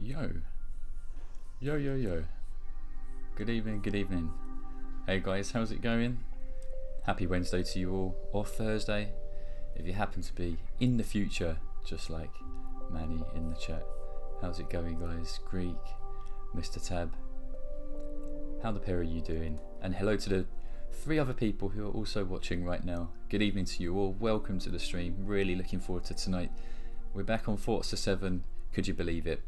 Yo. Yo, yo, yo. Good evening, good evening. Hey guys, how's it going? Happy Wednesday to you all, or Thursday, if you happen to be in the future, just like Manny in the chat. How's it going, guys? Greek, Mr. Tab. How the pair are you doing? And hello to the 3 other people who are also watching right now. Good evening to you all. Welcome to the stream. Really looking forward to tonight. We're back on Forza 7. Could you believe it?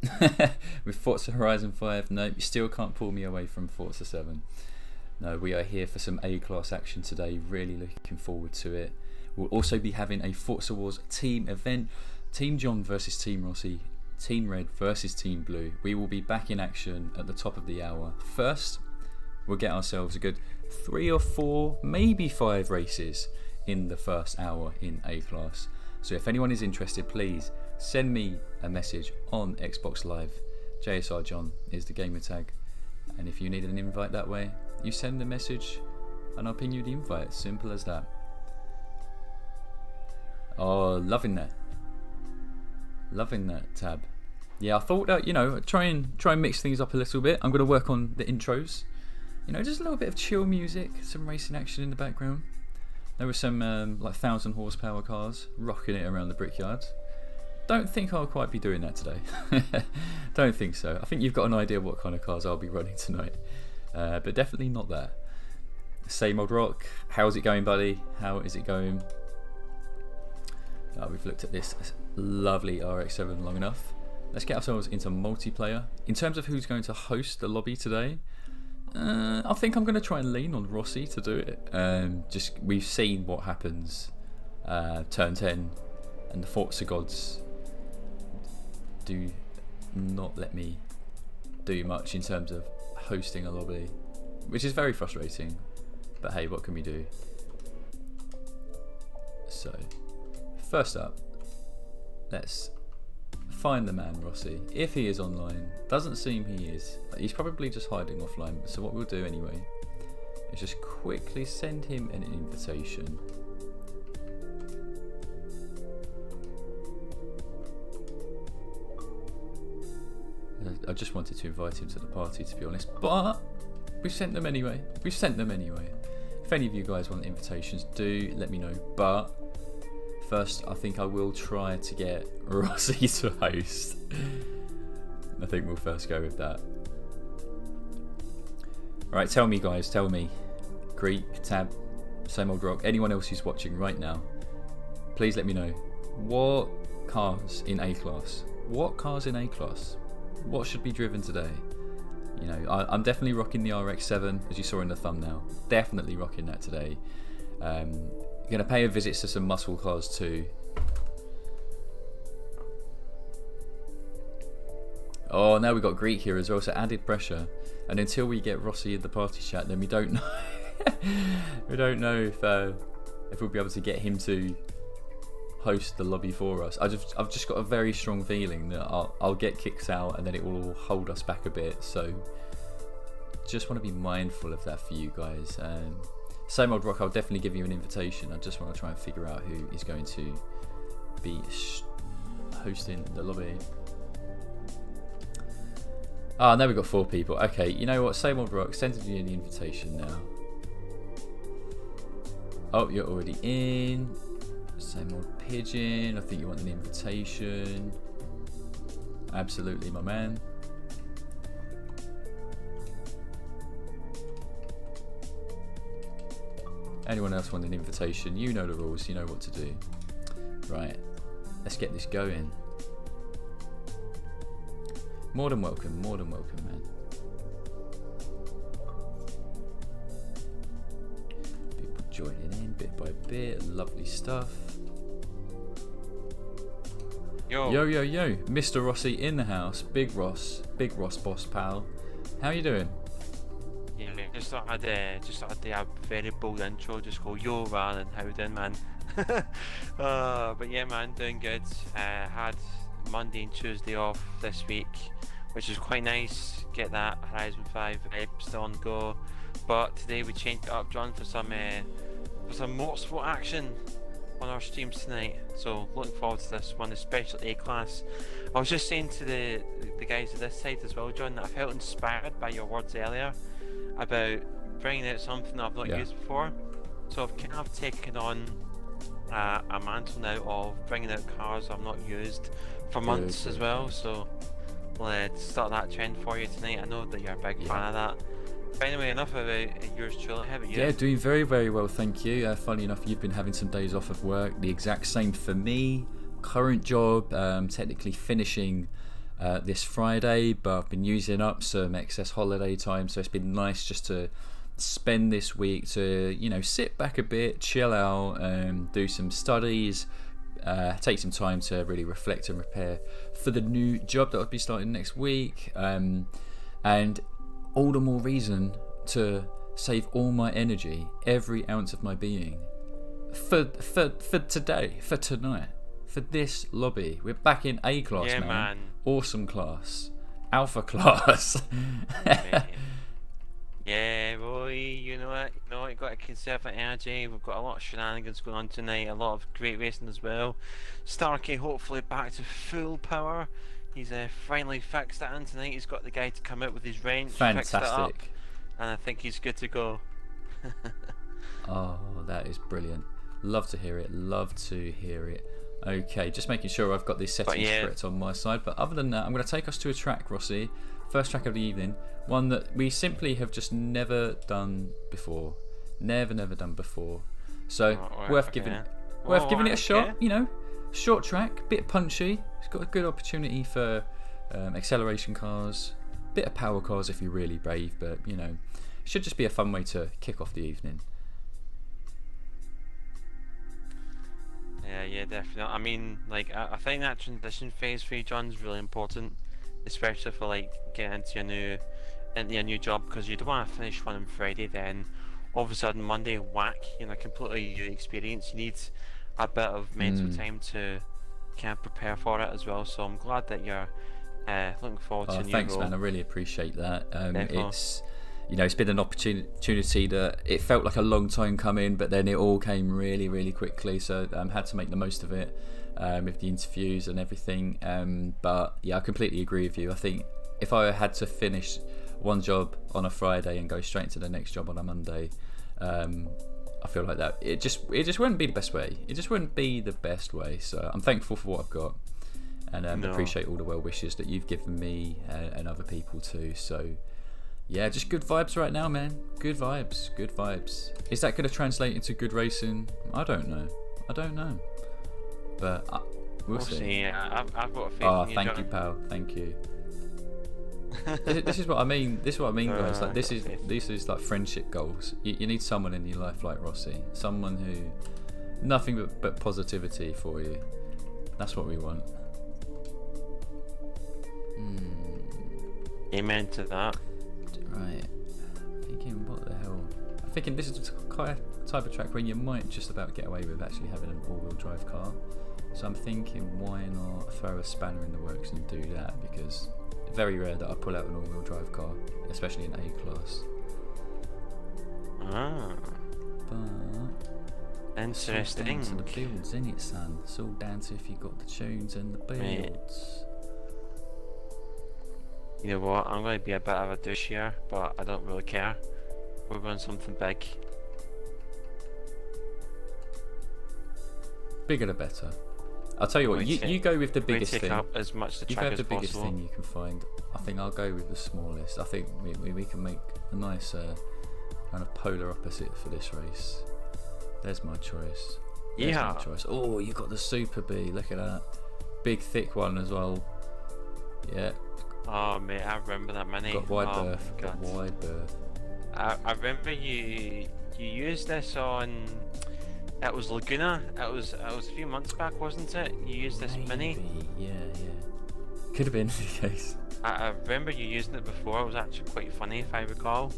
With Forza Horizon 5. No, you still can't pull me away from Forza 7. No, we are here for some A-class action today. Really looking forward to it. We'll also be having a Forza Wars team event. Team John versus Team Rossi. Team Red versus Team Blue. We will be back in action at the top of the hour. First, we'll get ourselves a good 3 or 4, maybe 5 races in the first hour in A-class. So if anyone is interested, please send me a message on Xbox Live. JSR John is the gamer tag. And if you need an invite that way, you send the message and I'll ping you the invite. Simple as that. Oh, loving that. Loving that, Tab. Yeah, I thought that, you know, try and mix things up a little bit. I'm going to work on the intros. You know, just a little bit of chill music, some racing action in the background. There were some like 1,000 horsepower cars rocking it around the Brickyard. Don't think I'll quite be doing that today. Don't think so. I think you've got an idea what kind of cars I'll be running tonight. But definitely not that. Same old rock. How's it going, buddy? How is it going? We've looked at this lovely RX-7 long enough. Let's get ourselves into multiplayer. In terms of who's going to host the lobby today, I think I'm going to try and lean on Rossi to do it. Just we've seen what happens turn 10, and the Forza gods do not let me do much in terms of hosting a lobby, which is very frustrating. But hey, what can we do? So, first up, let's find the man Rossi. If he is online, doesn't seem he is. He's probably just hiding offline. So what we'll do anyway is just quickly send him an invitation. I just wanted to invite him to the party, to be honest, but we've sent them anyway. We've sent them anyway. If any of you guys want invitations, do let me know. But first, I think I will try to get Rossi to host. I think we'll first go with that. Alright, tell me guys, tell me. Greek, Tab, Same Old Rock, anyone else who's watching right now, please let me know. What cars in A-Class? What cars in A-Class? What should be driven today? You know, I'm definitely rocking the RX-7, as you saw in the thumbnail. Definitely rocking that today. Going to pay a visit to some muscle cars too. Oh, now we've got Greek here as well, so added pressure. And until we get Rossi in the party chat, then we don't know. We don't know if we'll be able to get him to host the lobby for us. I've just got a very strong feeling that I'll get kicked out and then it will hold us back a bit. So just want to be mindful of that for you guys. Same Old Rock, I'll definitely give you an invitation. I just want to try and figure out who is going to be hosting the lobby. Ah, now we've got 4 people. Okay, you know what? Same Old Rock, sending you the invitation now. Oh, you're already in. Same Old Pigeon, I think you want an invitation. Absolutely, my man. Anyone else want an invitation? You know the rules, you know what to do. Right, let's get this going. More than welcome, man. People joining in bit by bit, lovely stuff. Yo, Mr. Rossi in the house, Big Ross boss pal. How you doing? Yeah, mate, just thought I'd do a very bold intro, just go yo man and how you doing, man. But yeah, man, doing good. Had Monday and Tuesday off this week, which is quite nice. Get that Horizon 5 still on go. But today we changed it up, John, for some motorsport action. on our streams tonight. So looking forward to this one, especially A class. I was just saying to the guys at this side as well, John, that I felt inspired by your words earlier about bringing out something that I've not used before. So I've kind of taken on a mantle now of bringing out cars I've not used for months as well. So let's start that trend for you tonight. I know that you're a big fan of that. But anyway, enough about yours truly. How about you? Yeah, doing very, very well, thank you. Funny enough, you've been having some days off of work. The exact same for me. Current job, technically finishing this Friday, but I've been using up some excess holiday time, so it's been nice just to spend this week to, sit back a bit, chill out, do some studies, take some time to really reflect and prepare for the new job that I'll be starting next week, and all the more reason to save all my energy, every ounce of my being, for today, for tonight, for this lobby. We're back in A class, man. Awesome class, alpha class. Yeah, boy, you know what? You've got to conserve that energy. We've got a lot of shenanigans going on tonight, a lot of great racing as well. Starkey hopefully back to full power. He's finally fixed that in tonight. He's got the guy to come out with his wrench, fix it up, and I think he's good to go. Oh, that is brilliant. Love to hear it. Okay, just making sure I've got these settings correct on my side. But other than that, I'm going to take us to a track, Rossi. First track of the evening. One that we simply have just never done before. Never done before. So, worth giving it a shot, Short track, bit punchy. It's got a good opportunity for acceleration cars, bit of power cars if you're really brave, but should just be a fun way to kick off the evening. Yeah, definitely. I mean, I think that transition phase for you, John, is really important, especially for getting into a new job, because you don't want to finish one on Friday, then all of a sudden Monday whack, completely new experience. You need a bit of mental time to kind of prepare for it as well. So I'm glad that you're looking forward to a new thanks, role. Man. I really appreciate that. It's been an opportunity that it felt like a long time coming, but then it all came really, really quickly. So had to make the most of it with the interviews and everything. But yeah, I completely agree with you. I think if I had to finish one job on a Friday and go straight into the next job on a Monday, I feel like that it just wouldn't be the best way. It just wouldn't be the best way. So I'm thankful for what I've got, and appreciate all the well wishes that you've given me and other people too. So yeah, just good vibes right now, man. Good vibes. Is that going to translate into good racing? I don't know. But we'll see. Yeah, I've got a faith in you, thank you, pal. Thank you. This is what I mean. Guys. This is like friendship goals. You need someone in your life like Rossi, someone who nothing but positivity for you. That's what we want. Amen to that. Right. Thinking, what the hell? I'm thinking this is the type of track where you might just about get away with actually having an all-wheel drive car. So I'm thinking, why not throw a spanner in the works and do that? Because it's very rare that I pull out an all-wheel drive car, especially in A class. But interesting. It's all down to the builds, isn't it, son? It's all down to if you got the tunes and the builds. You know what? I'm going to be a bit of a douche here, but I don't really care. We're going something big. Bigger the better. I'll tell you what. You go with the biggest thing. Up as much the track you go as with the biggest possible. thing you can find. I think I'll go with the smallest. I think we can make a nice kind of polar opposite for this race. There's my choice. Oh, you got the Super B. Look at that. Big thick one as well. Yeah. Oh mate, I remember that mini. Got wide berth. I remember you used this on. It was Laguna. It was a few months back, wasn't it? You used this mini. Yeah. Could have been the case. I remember you using it before. It was actually quite funny, if I recall.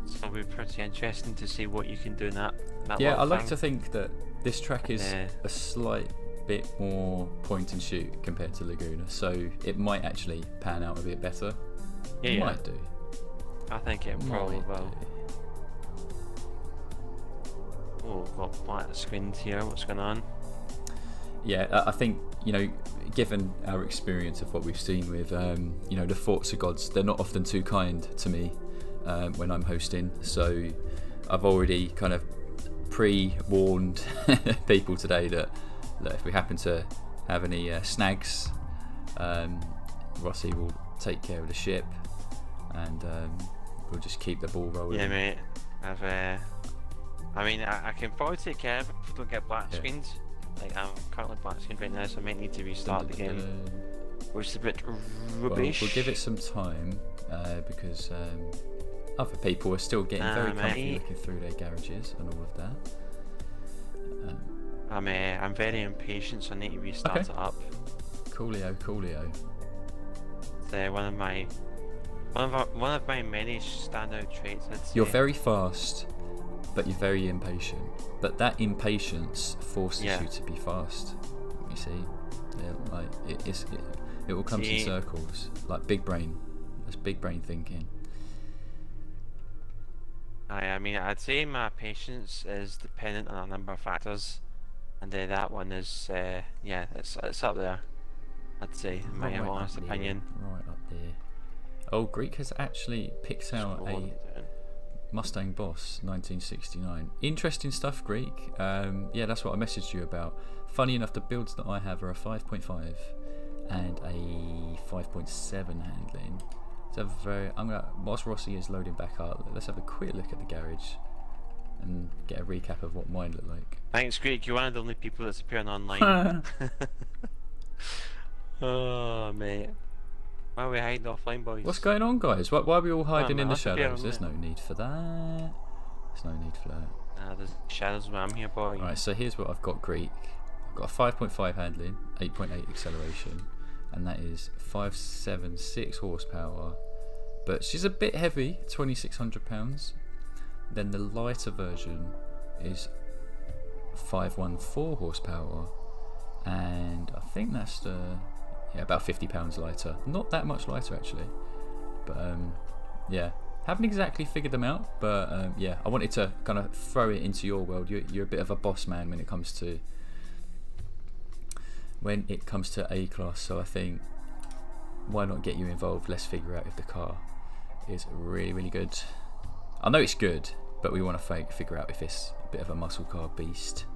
So it'll be pretty interesting to see what you can do in that. Yeah, I like to think that this track is a slight bit more point and shoot compared to Laguna, so it might actually pan out a bit better. It might do. I think it probably will. Oh, got black screens here. What's going on? Yeah, I think, you know, given our experience of what we've seen with, you know, the Forza gods, they're not often too kind to me when I'm hosting. So I've already kind of pre-warned people today that if we happen to have any snags, Rossi will take care of the ship, and we'll just keep the ball rolling. Yeah, mate. I can probably take care of it if we don't get black screens. Like, I'm currently black screen right now, so I might need to restart the game, which is a bit rubbish. We'll give it some time because other people are still getting very comfy looking through their garages and all of that. I'm very impatient, so I need to restart it up. Coolio. It's one of my many standout traits, I'd say. You're very fast, but you're very impatient. But that impatience forces you to be fast. You see, like it will come in circles, like big brain. That's big brain thinking. I mean, I'd say my patience is dependent on a number of factors, and that one is it's up there. I'd say, in my honest opinion. Right up there. Oh, Greek has actually picked out a Mustang Boss 1969. Interesting stuff, Greek. Yeah, that's what I messaged you about. Funny enough, the builds that I have are a 5.5 and a 5.7 handling. So whilst Rossi is loading back up, let's have a quick look at the garage and get a recap of what mine looked like. Thanks, Greek. You're one of the only people that's appearing online. Oh, mate. Why are we hiding offline, boys? What's going on, guys? Why are we all hiding in the shadows? There's no need for that. There's no need for that. There's shadows when I'm here, boy. Right, so here's what I've got, Greek. I've got a 5.5 handling, 8.8 acceleration, and that is 576 horsepower. But she's a bit heavy, 2,600 pounds. Then the lighter version is 514 horsepower, and I think that's about 50 pounds lighter. Not that much lighter actually, but yeah, haven't exactly figured them out. But yeah, I wanted to kind of throw it into your world. You're a bit of a boss man when it comes to A-class. So I think, why not get you involved? Let's figure out if the car is really, really good. I know it's good, but we want to figure out if it's a bit of a muscle car beast.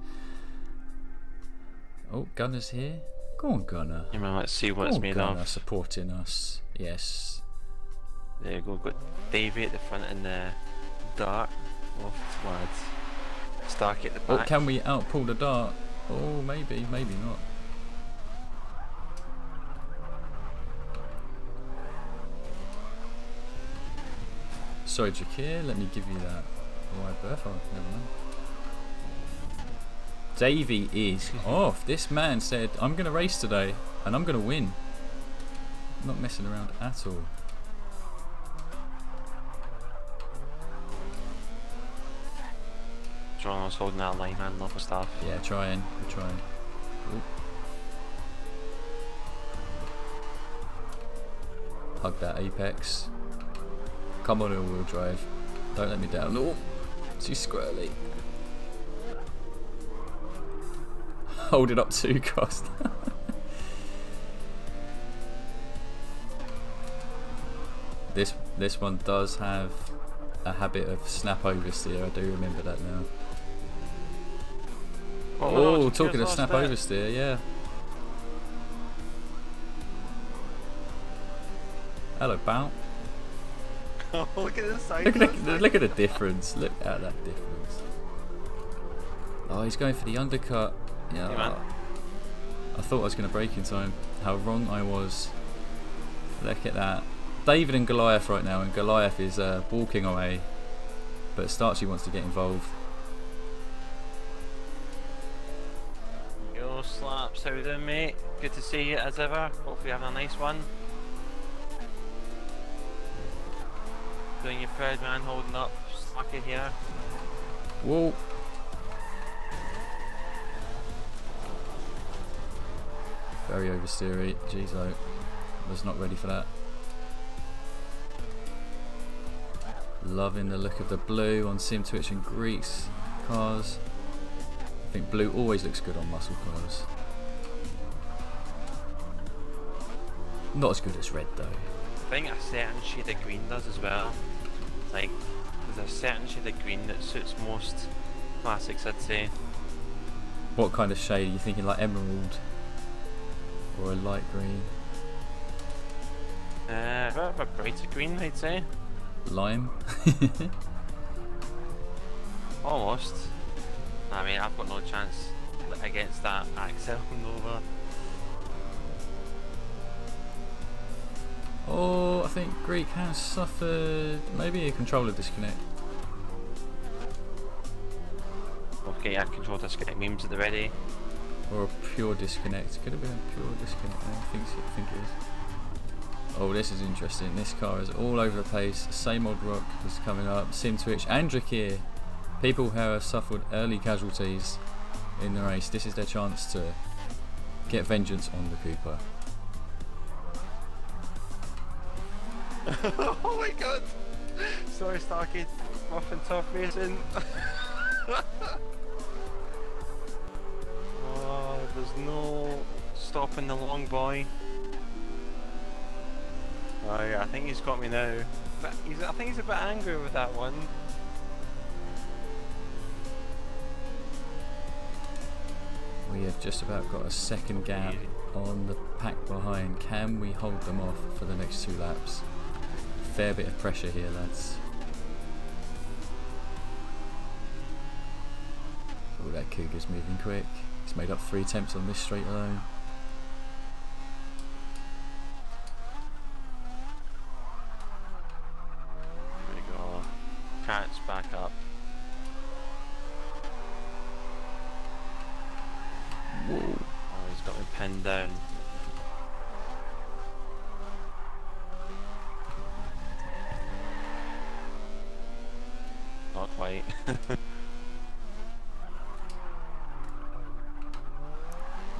Oh, Gunner's here. Go on, Gunner. Yeah, man, let's see what it's made Gunner of. Supporting us. Yes. There you go. Got Davey at the front and Dart off towards Stark at the back. Oh, can we outpull the Dart? Oh, maybe not. Sorry, Jakir, let me give you that wide berth. Oh, never mind. Davey is off. This man said, I'm going to race today and I'm going to win. I'm not messing around at all. John was holding that line, man. Love stuff. Yeah, we're trying. Ooh. Hug that apex. Come on, all-wheel drive. Don't let me down. Oh, too squirrely. Hold it up too, Cost. This one does have a habit of snap oversteer. I do remember that now. Oh, talking of snap oversteer, yeah. Hello, Bout. Oh, look at the side. Look at the difference. Look at that difference. Oh, he's going for the undercut. Yeah. I thought I was going to break in time. How wrong I was. Look at that. David and Goliath right now, and Goliath is walking away, but Starchy wants to get involved. Yo, Slaps, how you doing, mate? Good to see you as ever. Hopefully you're having a nice one. Doing your proud, man, holding up. Slacky here. Whoa. Very oversteery. Jeez, I was not ready for that. Loving the look of the blue on Sim Twitch and Greek's cars. think blue always looks good on muscle cars. Not as good as red though. I think a certain shade of green does as well. Like, there's a certain shade of green that suits most classics, I'd say. What kind of shade are you thinking? Like emerald or a light green? A bit of a brighter green, I'd say. Lime? Almost. I mean, I've got no chance against that Axel Nova. Oh, I think Greek has suffered maybe a controller disconnect. Okay, I control disconnect memes at the ready. Or a pure disconnect. Could have been a pure disconnect. I think it is. Oh, this is interesting. This car is all over the place. Same old rock is coming up. Sim Twitch and Drakir. People who have suffered early casualties in the race. This is their chance to get vengeance on the Cooper. Oh my god! Sorry, Starkey. Rough and tough racing. Oh, there's no stopping the long boy. Oh yeah, I think he's got me now. But I think he's a bit angry with that one. We have just about got a second gap on the pack behind. Can we hold them off for the next 2 laps? Fair bit of pressure here, lads. Oh, that Cougar's moving quick. He's made up 3 attempts on this straight alone. There we go. Cat's back up. Whoa. Oh, he's got me pinned down. Not quite.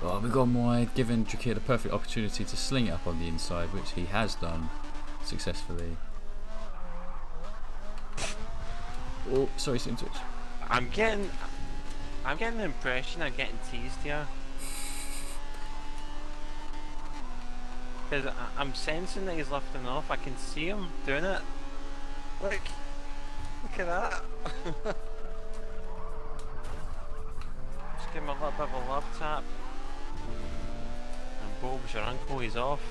Well, we've gone wide, giving Drakir the perfect opportunity to sling it up on the inside, which he has done successfully. Oh, sorry, Sim Twitch. I'm getting the impression I'm getting teased here. Because I'm sensing that he's lifting off. I can see him doing it. Look at that. Just give him a little bit of a love tap. And Bob's your uncle, he's off.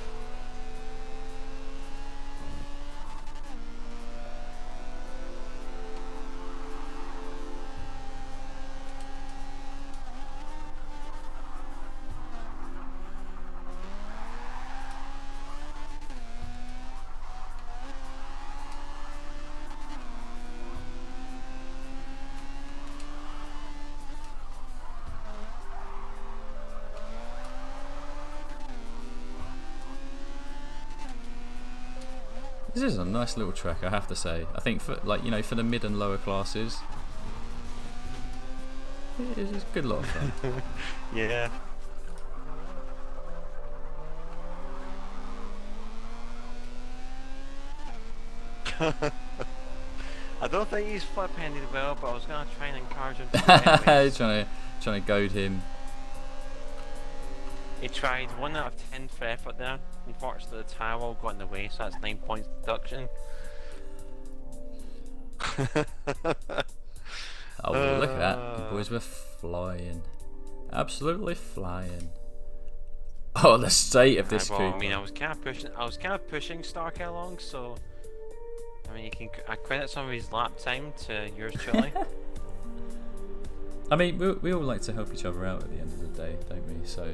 This is a nice little track, I have to say. I think for for the mid and lower classes, it's a good lot of fun. Yeah. I don't think he's flip-handed well, but I was gonna try and encourage him to anyways. trying to goad him. He tried 1 out of 10 for effort there. Unfortunately, the towel got in the way, so that's 9 points deduction. Oh, look at that. The boys were flying. Absolutely flying. Oh, the state of this Cooper. I mean, I was kind of pushing Stark along, so I mean, I credit some of his lap time to yours truly. I mean, we all like to help each other out at the end of the day, don't we? So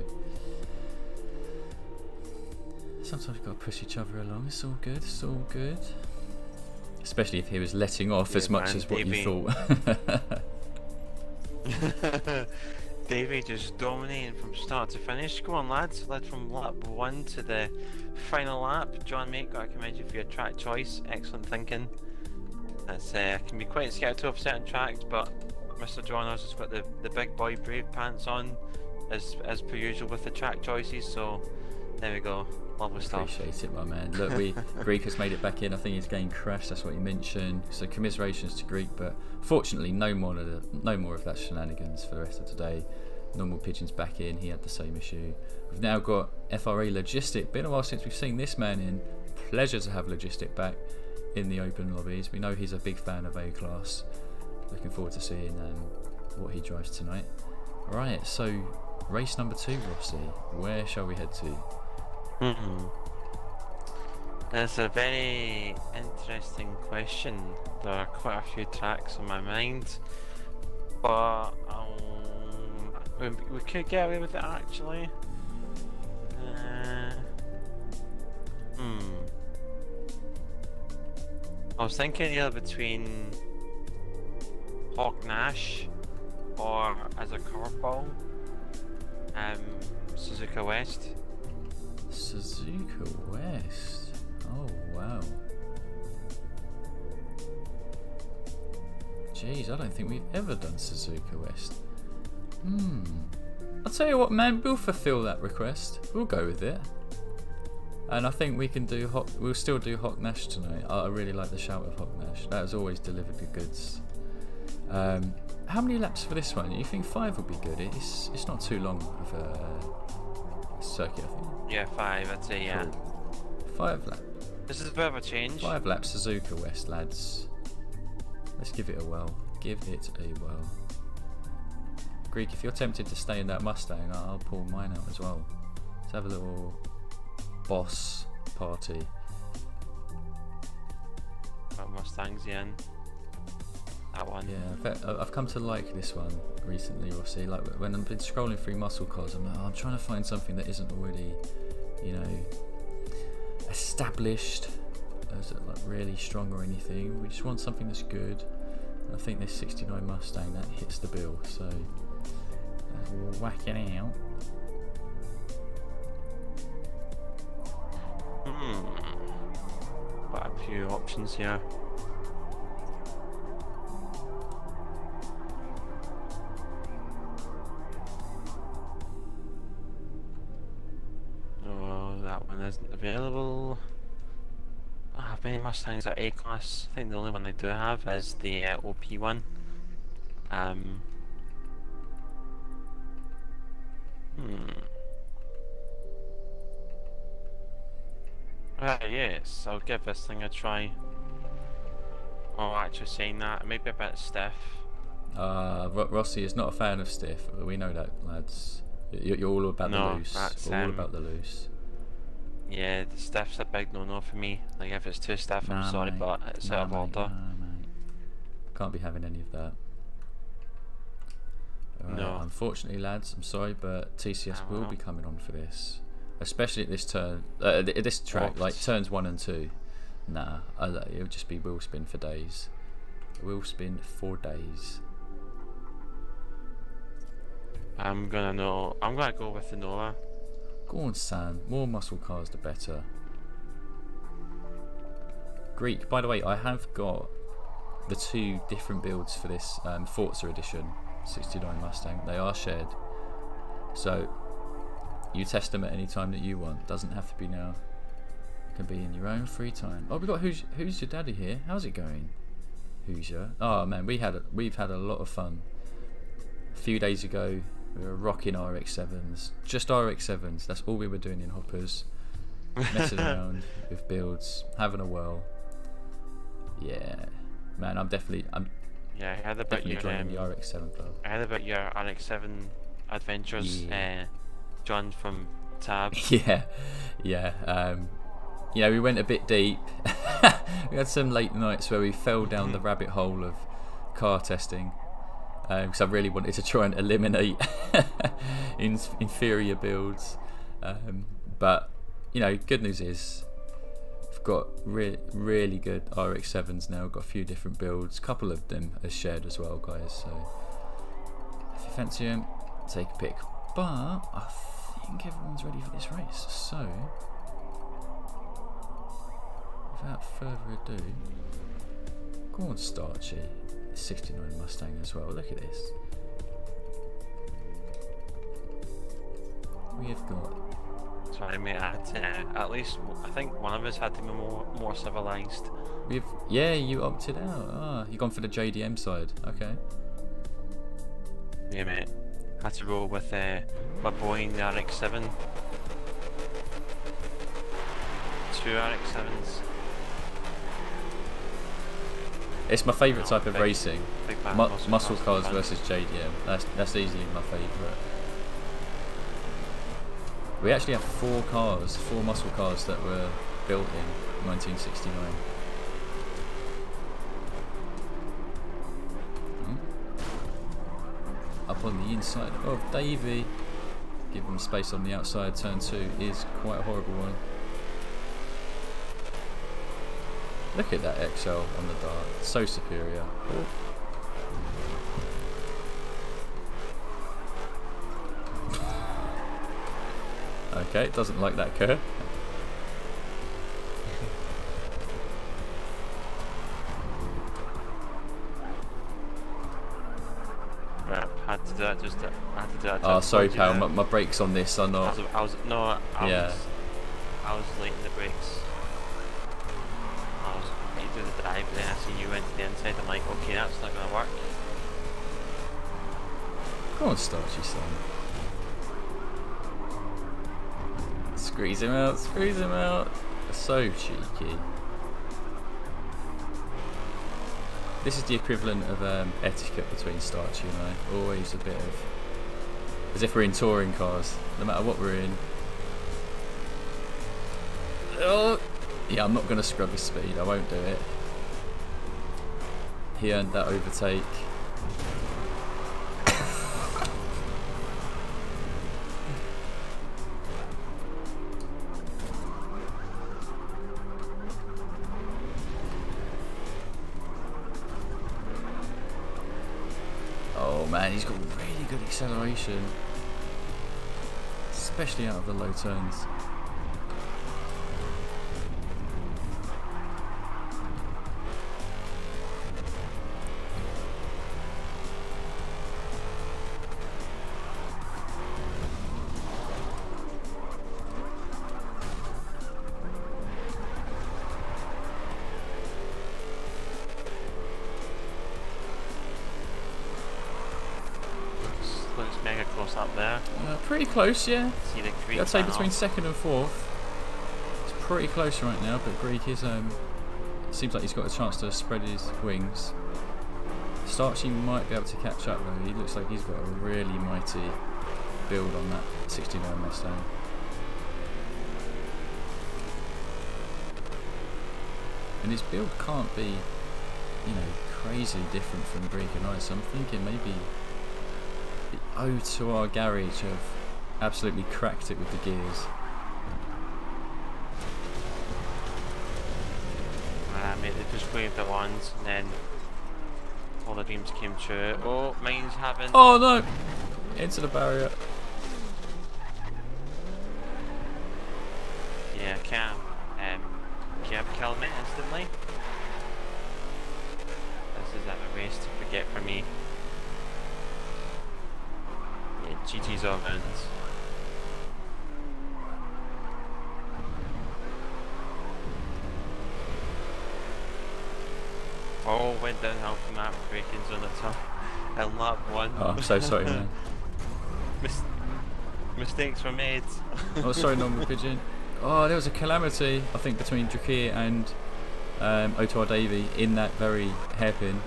sometimes we've got to push each other along. It's all good. It's all good. Especially if he was letting off as much as what you thought. Davey just dominating from start to finish. Go on, lads. Led from lap 1 to the final lap. John, mate, got to commend you for your track choice. Excellent thinking. That's can be quite scary to off certain tracks, but Mr. John has got the big boy brave pants on, as per usual with the track choices. So There we go. Lovely stuff. Appreciate it, my man. Look, Greek has made it back in. I think his game crashed. That's what he mentioned. So commiserations to Greek, but fortunately, no more of that shenanigans for the rest of today. Normal Pigeon's back in. He had the same issue. We've now got FRA Logistic. Been a while since we've seen this man in. Pleasure to have Logistic back in the open lobbies. We know he's a big fan of A class. Looking forward to seeing what he drives tonight. Right, so race number 2, Rossi. Where shall we head to? That's a very interesting question. There are quite a few tracks on my mind, but we could get away with it actually. I was thinking either between Hawk Nash or as a curveball, Suzuka West. Suzuka West. Oh wow. Jeez, I don't think we've ever done Suzuka West. I'll tell you what, man, we'll fulfill that request. We'll go with it. And I think we can do we'll still do Hawk Nash tonight. I really like the shout of Hawk Nash. That has always delivered the goods. How many laps for this one? You think 5 would be good? It's not too long of a circuit, I think. Yeah, 5, I'd say, yeah. Cool. 5 laps. This is a bit of a change. 5 laps Suzuka West, lads. Let's give it a whirl. Give it a whirl. Greek, if you're tempted to stay in that Mustang, I'll pull mine out as well. Let's have a little boss party. Got Mustangs in. That one. Yeah, I've come to like this one recently, Rossi. Like when I've been scrolling through muscle cars, I'm like, I'm trying to find something that isn't already, established as like really strong or anything. We just want something that's good. And I think this 69 Mustang that hits the bill. So let's whack it out. Quite a few options here. Oh, that one isn't available. I have many Mustangs at A class. I think the only one I do have is the OP one. Yes, I'll give this thing a try. Oh, actually saying that, it may be a bit stiff. Rossi is not a fan of stiff. We know that, lads. You're all about the loose. That's, all about the loose. Yeah, the stiff's a big no-no for me. Like if it's too stiff, I'm sorry, mate. but it's out of order. Mate. Can't be having any of that. No. Unfortunately, lads, I'm sorry, but TCS will be coming on for this. Especially at this turn, this track, like turns 1 and 2. Nah, it'll just be wheel spin for days. Wheel spin for days. I'm gonna go with the Nova. Go on, Sam. More muscle cars, the better. Greek, by the way, I have got the 2 different builds for this Forza edition 69 Mustang. They are shared, so you test them at any time that you want. Doesn't have to be now. It can be in your own free time. Oh, we got who's your daddy here? How's it going? Who's your? Oh man, we've had a lot of fun. A few days ago, we were rocking RX-7s, just RX-7s. That's all we were doing in hoppers, messing around with builds, having a whirl. Yeah, man, I'm Yeah, I heard about your joining the RX-7 club. I heard about your RX-7 adventures. Yeah. John from Tab. Yeah. We went a bit deep. We had some late nights where we fell down the rabbit hole of car testing, because I really wanted to try and eliminate inferior builds. But good news is I've got really good RX-7s now. Got a few different builds. A couple of them are shared as well, guys. So if you fancy them, take a pick. But I think everyone's ready for this race, so without further ado, go on Starchy. 69 Mustang as well. Look at this. We have got Sorry, mate. At least I think one of us had to be more civilized. Yeah, you opted out. You gone for the JDM side. Okay. Yeah, mate. Had to roll with my Boeing, the RX-7. 2 RX-7s. It's my favourite type of racing. Big Muscle cars versus JDM. That's easily my favourite. We actually have 4 muscle cars that were built in 1969. Up on the inside of Davey. Give him space on the outside. Turn 2 is quite a horrible one. Look at that XL on the dart. So superior. Okay, doesn't like that curve. Had to do that I had to do that. Oh, sorry, pal. My brakes on this are not. I was late in the brakes. You do the dive, then I see you went to the inside. I'm like, okay, that's not gonna work. Come on, Starchy son. Squeeze him out, squeeze him out. So cheeky. This is the equivalent of etiquette between Starchy and I. Always a bit of... as if we're in touring cars, no matter what we're in. Oh! Yeah, I'm not going to scrub his speed, I won't do it. He earned that overtake. Oh man, he's got really good acceleration. Especially out of the low turns. Looks mega close up there. Pretty close, yeah. See the Greek. I'd say between second and fourth. It's pretty close right now, but Greek is seems like he's got a chance to spread his wings. Starchy might be able to catch up though. He looks like he's got a really mighty build on that 69 Mustang. And his build can't be, you know, crazy different from Greek and I, so I'm thinking maybe the O2R garage have absolutely cracked it with the gears. Mate, they just waved it once and then all the dreams came true. Oh, mine's having... Oh no! Into the barrier. Yeah, Cam killed me instantly. This is a race to forget for me. Yeah, GG's all rounds. Oh, went downhill from that braking zone at top. And lap 1. Oh, I'm so sorry, man. Mistakes were made. Oh, sorry, normal pigeon. Oh, there was a calamity, I think, between Drakir and O2R Davey in that very hairpin.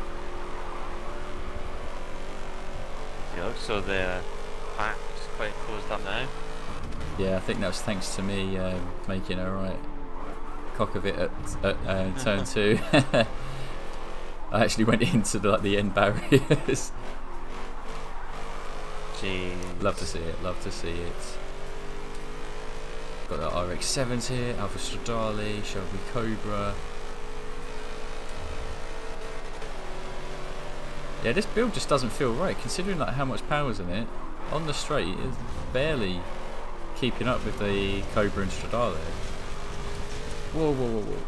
Yeah, looks so the pack's quite closed up now. Yeah, I think that was thanks to me making a right cock of it at turn 2. I actually went into the end barriers. Jeez. Love to see it, love to see it. Got the RX-7s here, Alpha Stradale, Shelby Cobra. Yeah, this build just doesn't feel right, considering like how much power's in it. On the straight, it's barely keeping up with the Cobra and Stradale. Whoa, whoa, whoa, whoa.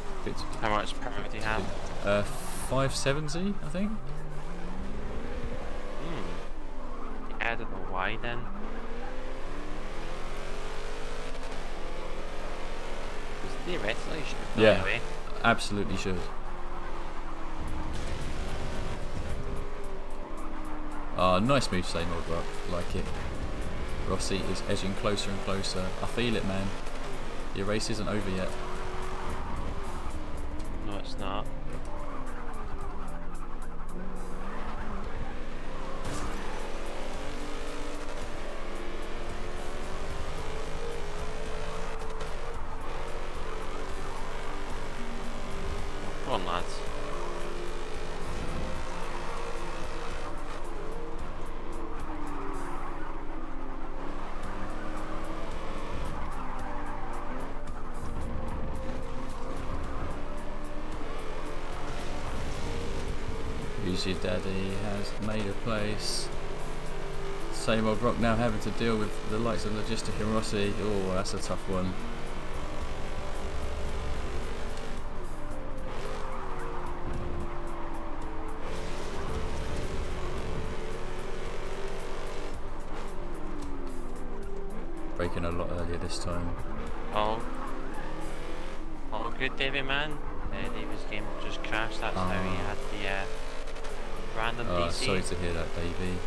How much power do you have? 570, I think. I don't know why then. Because theoretically you should be Yeah. away. Absolutely should. Oh, nice move, same old rock. Like it. Rossi is edging closer and closer. I feel it, man. Your race isn't over yet. No, it's not. Come on, lads. Your daddy has made a place. Same old rock now having to deal with the likes of Logistic and Rossi. Oh, that's a tough one. Breaking a lot earlier this time. Oh, good, David, man. David's game just crashed. That's how he had the random Oh, DC. sorry to hear that, Davey.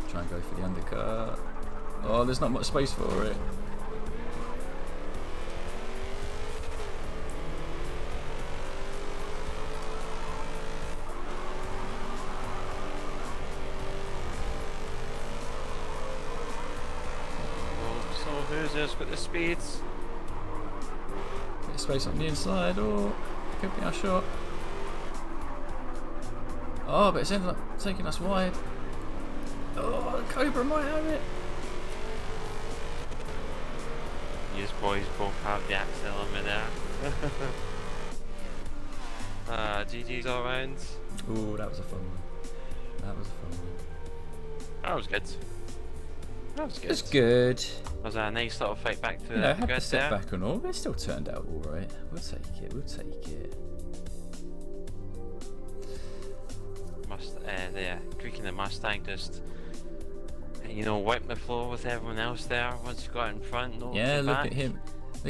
Try and go for the undercut. Oh, there's not much space for it. So who's this got the speeds? Bit of space on the inside. Oh, could be our shot. Oh, but it's ended up taking us wide. Oh, Cobra might have it. These boys both have the axle in there. GG's all round. Oh, that was a fun one. That was a fun one. That was good. That was good. It's good. It was a nice little fight back to You know, the had the good there. setback and all, but it still turned out all right. We'll take it. We'll take it. The Greek and the Mustang just, wiped the floor with everyone else there once you got in front. No Yeah, look back. at him.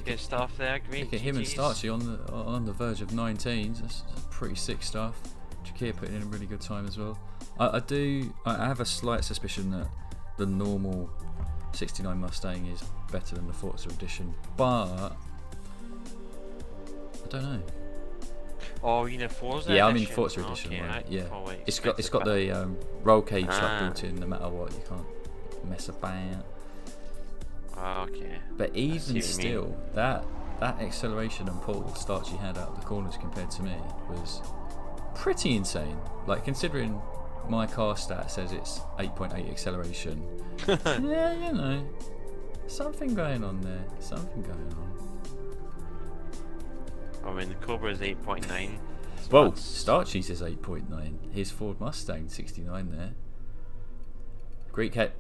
Good stuff there. Great. Look at him and GGs. Starchy on the verge of 19s. That's pretty sick stuff. Jakir putting in a really good time as well. I have a slight suspicion that the normal 69 Mustang is better than the Forza edition, but I don't know. Oh, Forza Yeah, I edition. mean Forza edition, Okay, right? I Yeah, probably it's got expected the roll cage stuff Ah. built in, no matter what. You can't mess about. Okay. But see even what you still, that acceleration and pull Starchy had out of the corners compared to me was pretty insane. Like, considering my car stat says it's 8.8 acceleration. Yeah, something going on there. Something going on. I mean, the Cobra is 8.9. So Well, that's- Starchy's is 8.9. His Ford Mustang 69 there. Greek head.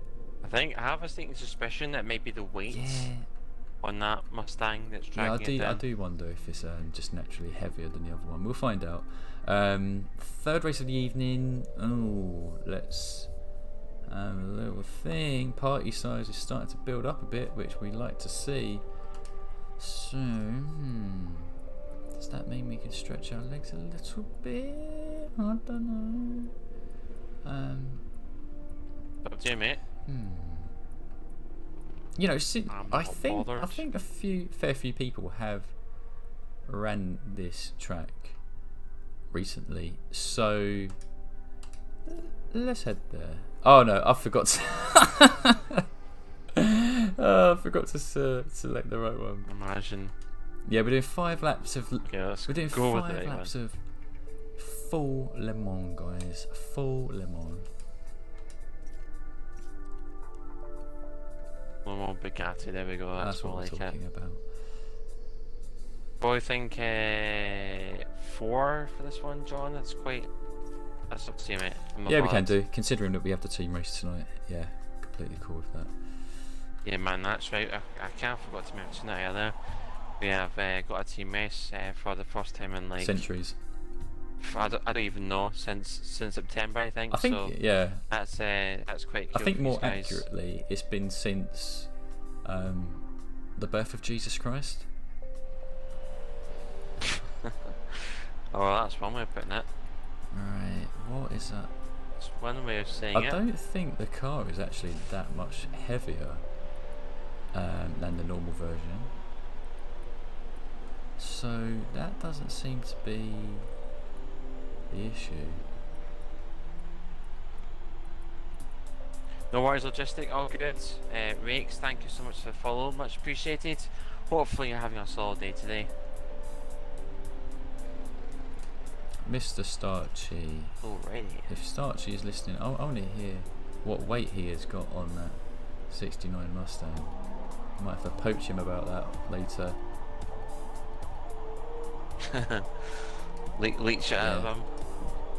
I have a sneaking suspicion that maybe the weight Yeah. on that Mustang that's Yeah, dragging it I down. do wonder if it's just naturally heavier than the other one. We'll find out. Third race of the evening. Oh, let's have a little thing. Party size is starting to build up a bit, which we like to see. So, does that mean we can stretch our legs a little bit? I don't know. Up to you, mate. I'm I not think bothered. a fair few people have ran this track recently, so let's head there. Oh no, I forgot to I forgot to select the right one. Imagine. Yeah, we're doing 5 laps of Okay, let's we're doing go with 5 it. laps of full Le Mans, guys. Full Le Mans. One more Bugatti, there we go, that's what more we're like talking it. about. But I think 4 for this one, John, that's up to you, mate. I'm not Yeah, we can bothered. do, considering that we have the team race tonight. Yeah, completely cool with that. Yeah, man, that's right. I kind of forgot to mention that earlier. We have got a Team S for the first time in like Centuries. I don't even know since September, I think. I think, so. yeah. That's quite cool. I think for more these guys. accurately, it's been since the birth of Jesus Christ. Oh, well, that's one way of putting it. Right, what is that? It's one way of saying I it. don't think the car is actually that much heavier than the normal version. So that doesn't seem to be the issue. No worries, Logistic, all good. Rakes, thank you so much for the follow, much appreciated. Hopefully you're having a solid day today. Mr. Starchy. Alrighty. If Starchy is listening, I want to hear what weight he has got on that 69 Mustang. I might have to poach him about that later. Leech it out of him.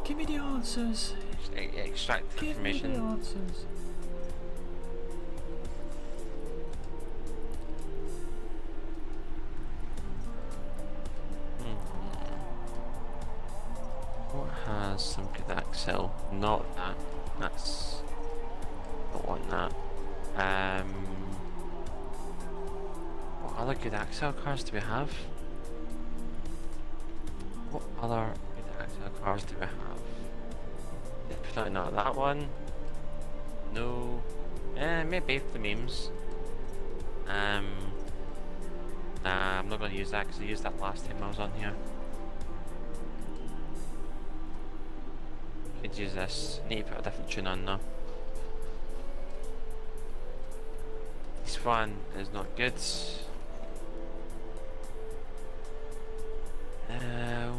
Give me the answers. Extract Give information. me the answers. What has some good axle? Not that. That's. Don't want that. What other good axle cars do we have? What other good axle cars do we have? Definitely not that one. No. Maybe the memes. Nah, I'm not going to use that because I used that last time I was on here. Could use this. Need to put a different tune on though. This one is not good.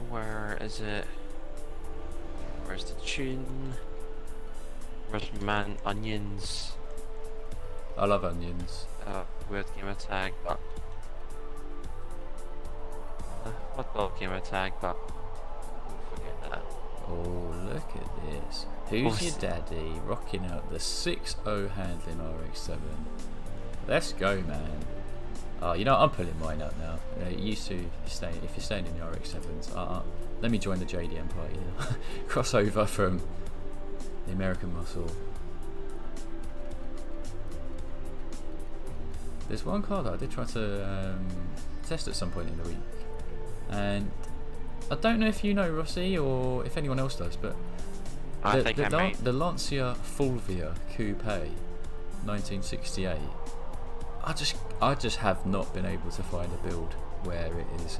Where is it? Where's the tune? Where's my man? Onions. I love onions. Weird gamer tag, but what dog gamer tag, but forget that. Oh, look at this. Who's your daddy rocking out the 6.0 handling RX-7? Let's go, man. Oh, you know, I'm pulling mine up now. You used to stay, if you're staying in the RX-7s, let me join the JDM party. Crossover from the American Muscle. There's one car that I did try to test at some point in the week, and I don't know if you know, Rossi, or if anyone else does, but the Lancia Fulvia Coupe 1968. I just have not been able to find a build where it is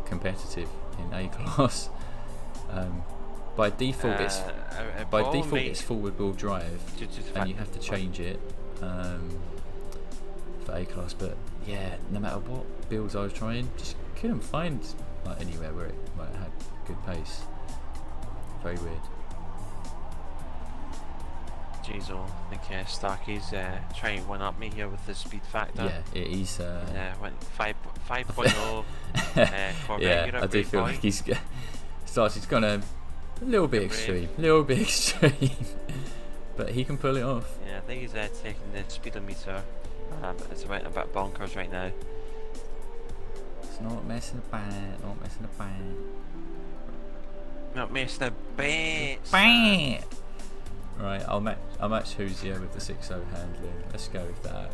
competitive in A class. By default, it's forward wheel drive, and you have to change it for A class. But yeah, no matter what builds I was trying, just couldn't find like anywhere where it had good pace. Very weird. Jeez, I think Starkey's trying to one up me here with the speed factor. Yeah, he's went 5.0 Corvette. Yeah, I do feel like he's gone a little bit extreme, but he can pull it off. Yeah, I think he's taking the speedometer. It's a bit bonkers right now. It's not messing about. Not messing about. Right, I'll match Hoosier with the 6.0 handling. Let's go with that.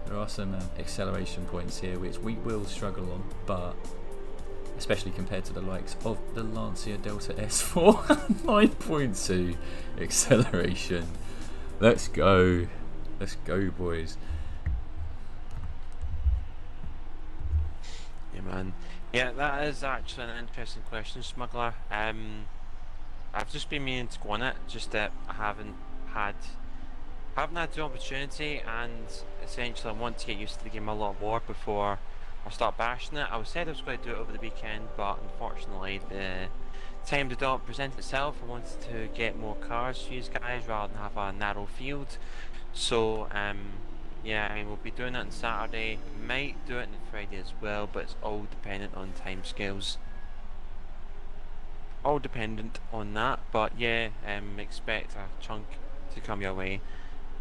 There are some acceleration points here which we will struggle on, but especially compared to the likes of the Lancia Delta S4, 9.2 acceleration. Let's go, boys. Yeah, man. Yeah, that is actually an interesting question, Smuggler. I've just been meaning to go on it, just that I haven't had the opportunity, and essentially I want to get used to the game a lot more before I start bashing it. I said I was going to do it over the weekend, but unfortunately the time did not present itself. I wanted to get more cars to use guys rather than have a narrow field. So yeah, I mean, we'll be doing it on Saturday, might do it on Friday as well, but it's all dependent on timescales. All dependent on that, but yeah, expect a chunk to come your way.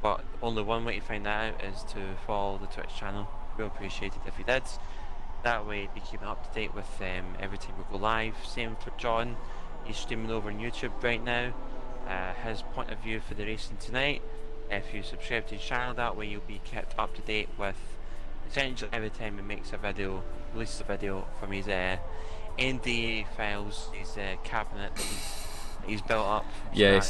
But only one way to find that out is to follow the Twitch channel. We'll appreciate it if you did. That way you keep up to date with every time we go live. Same for John. He's streaming over on YouTube right now. His point of view for the racing tonight. If you subscribe to his channel, that way you'll be kept up to date with essentially every time he makes a video, releases a video from his NDA files, his cabinet that he's built up. Yeah,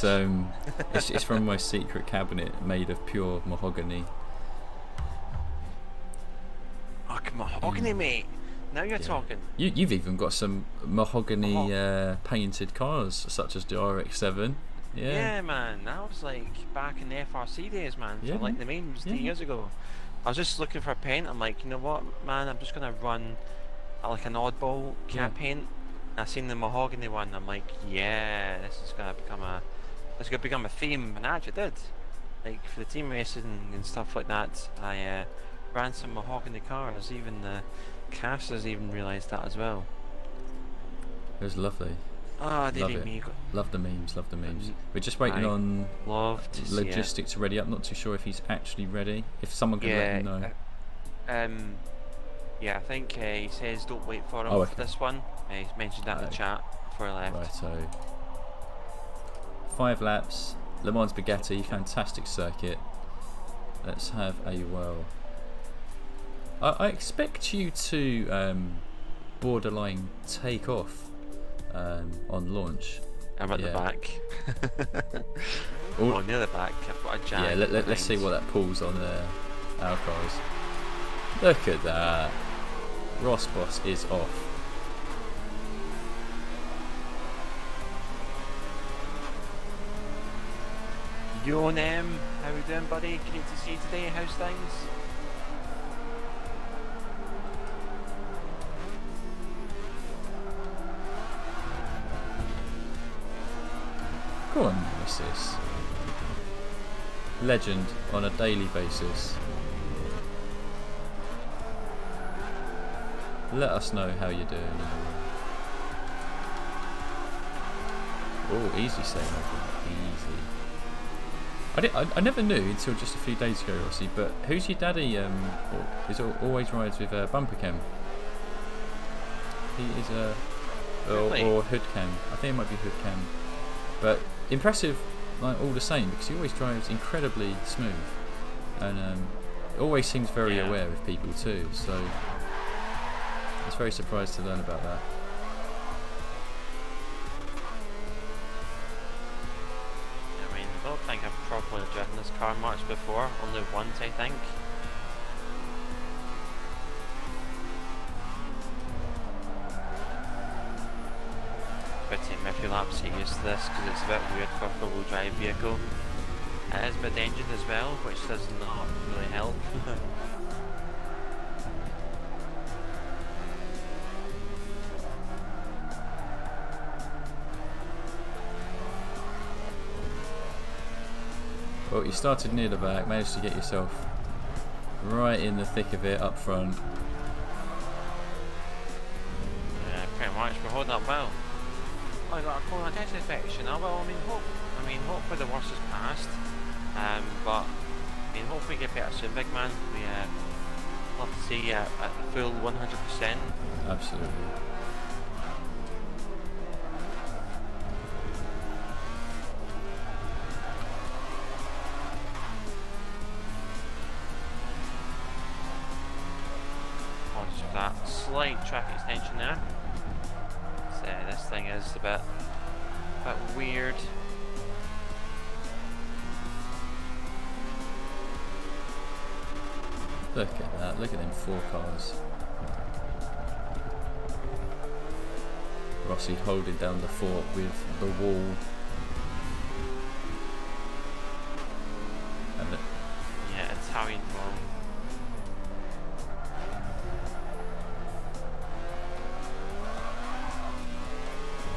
it's from my secret cabinet made of pure mahogany. Oh, mahogany, mate. Now you're talking. You've even got some mahogany painted cars, such as the RX-7. Yeah, man. That was like back in the FRC days, man. Yeah, like the memes 3 years ago. I was just looking for a paint. I'm like, you know what, man? I'm just gonna run like an oddball cat paint. I seen the mahogany one. I'm like, yeah, this is gonna become a theme, and I actually did. Like for the team racing and stuff like that, I ran some mahogany cars. Even the casters even realised that as well. It was lovely. Oh, Love it. Love the memes. We're just waiting on Logistic to ready up. Not too sure if he's actually ready. If someone could let him know. Yeah, I think he says don't wait for him for this one. He's mentioned that in the chat before I left. Right, so 5 laps, Le Mans Bugatti, fantastic circuit. Let's have a whirl. I expect you to borderline take off on launch. I'm at the back. Near the back. I've got a jam. Yeah, let's see what that pulls on our cars. Look at that. Ross Boss is off. Yo, Nem, how we doing, buddy? Great to see you today. How's things? Go on, Nemesis. Legend on a daily basis. Let us know how you're doing. Oh, easy save, easy. I never knew until just a few days ago, Rossi, but who's your daddy is always rides with bumper cam? He is or hood cam. I think it might be hood cam. But impressive, like all the same, because he always drives incredibly smooth, and always seems very aware of people too. So I was very surprised to learn about that. I mean, I don't think I've properly driven this car much before. Only once, I think. Pretty a few laps to get used to this because it's a bit weird for a four-wheel drive vehicle. It is mid-engine as well, which does not really help. Well, you started near the back, managed to get yourself right in the thick of it up front. Yeah, pretty much. We're holding up well. Oh, I got a corner test infection. Oh, well, hopefully the worst is past. But hopefully we get better soon, big man. We love to see you at the full 100%. Absolutely. That slight track extension there. So this thing is a bit weird. Look at that, look at them 4 cars. Rossi holding down the fort with the wall. And yeah, Italian wall.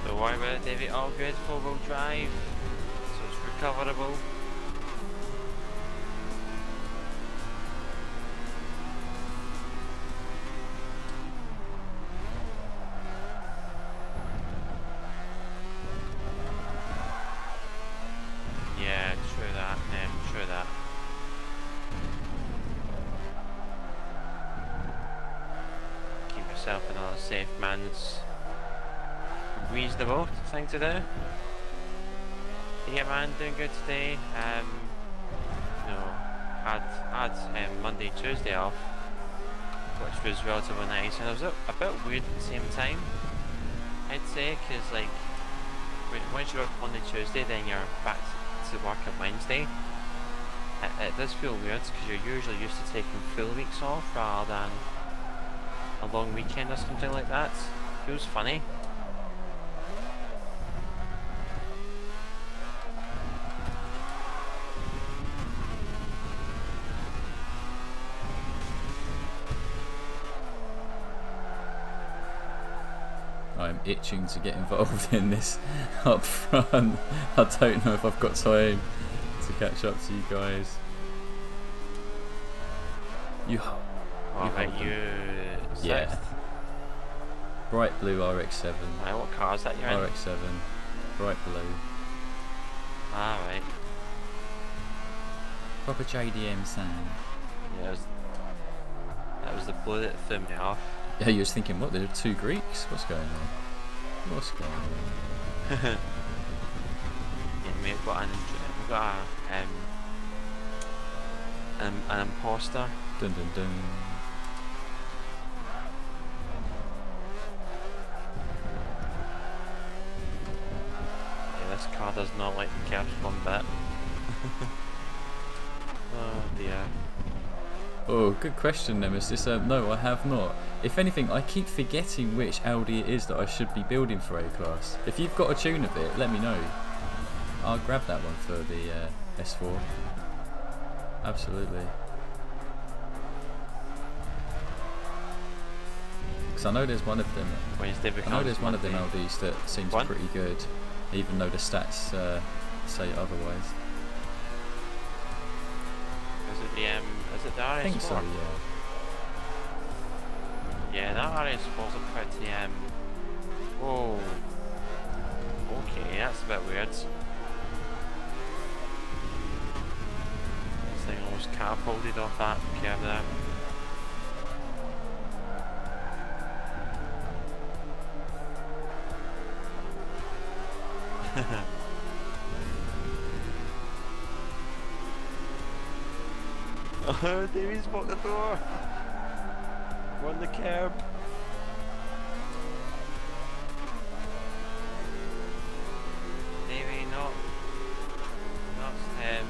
Don't worry about it, David. All good, 4-wheel drive, so it's recoverable. Yeah, true that, true that. safe, man. It's a reasonable thing to do. Yeah, man, doing good today. Had Monday and Tuesday off, which was relatively nice, and it was a bit weird at the same time, I'd say, because like once you're off Monday, Tuesday, then you're back to work on Wednesday. It does feel weird because you're usually used to taking full weeks off rather than a long weekend or something like that. Feels funny. I'm itching to get involved in this up front. I don't know if I've got time to catch up to you guys. Alright, you sixth? Yeah. Bright blue RX-7. Right, what car is that you're in? RX-7. Bright blue. Alright. Proper JDM sound. Yeah, that was the blue that threw me off. Yeah, you was thinking, what, there are two Greeks? What's going on? What's going on? Yeah, mate, we've got an imposter. Dun dun dun. Yeah, this car does not like the caps one bit. Oh dear. Oh, good question, Nemesis. No, I have not. If anything, I keep forgetting which Audi it is that I should be building for A-Class. If you've got a tune of it, let me know. I'll grab that one for the S4. Absolutely. Because I know there's one of them. Wednesday I know there's one of them Monday. Audis that seems pretty good, even though the stats say otherwise. Is it the RS4? I think so, yeah. Yeah, that RS4 is pretty whoa. Okay, that's a bit weird. This thing almost catapulted off that curve there. Oh, Davey's blocked the door. We're on the curb. Davey, not him.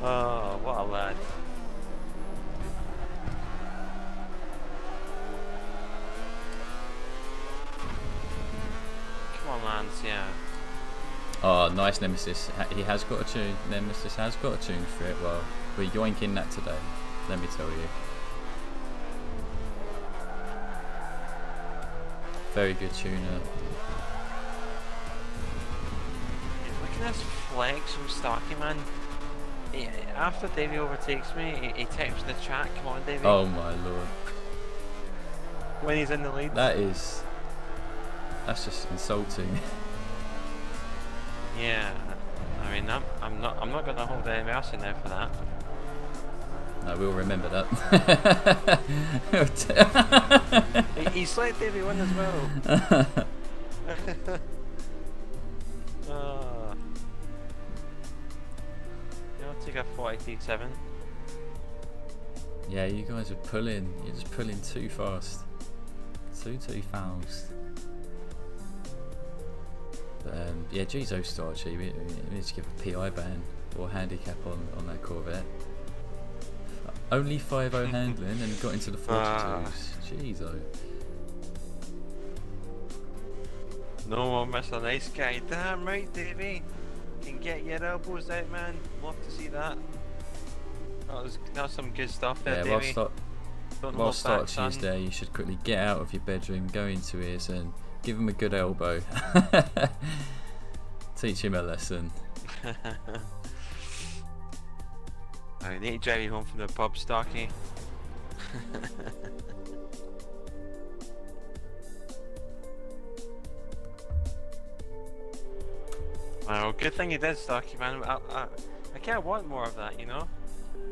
Oh, what a lad. Come on, Lance, yeah. Oh, nice, Nemesis. He has got a tune. Nemesis has got a tune for it. Well, we're yoinking that today, let me tell you. Very good tuner. Look at this flex from Starkey, man. After Davey overtakes me, he takes the track. Come on, Davey. Oh my lord. When he's in the lead. That's just insulting. Yeah, I mean, I'm not gonna hold any mercy now for that. No, we'll remember that. He's let Davey win as well. I'll take a 47. Yeah, you guys are pulling. You're just pulling too fast. Too fast. But, yeah, Gizo still actually. We need to give a PI ban or handicap on that Corvette. Only 5.0 handling and got into the 42s. Gizo. No one miss a nice guy. Damn right, Davey. Can get your elbows out, man. Love to see that. That's some good stuff there, Yeah, Davey. while Starchy's there, you should quickly get out of your bedroom, go into his, and give him a good elbow. Teach him a lesson. I need to drive you home from the pub, Starkey. Well, good thing you did, Starkey, man. I can't want more of that, you know?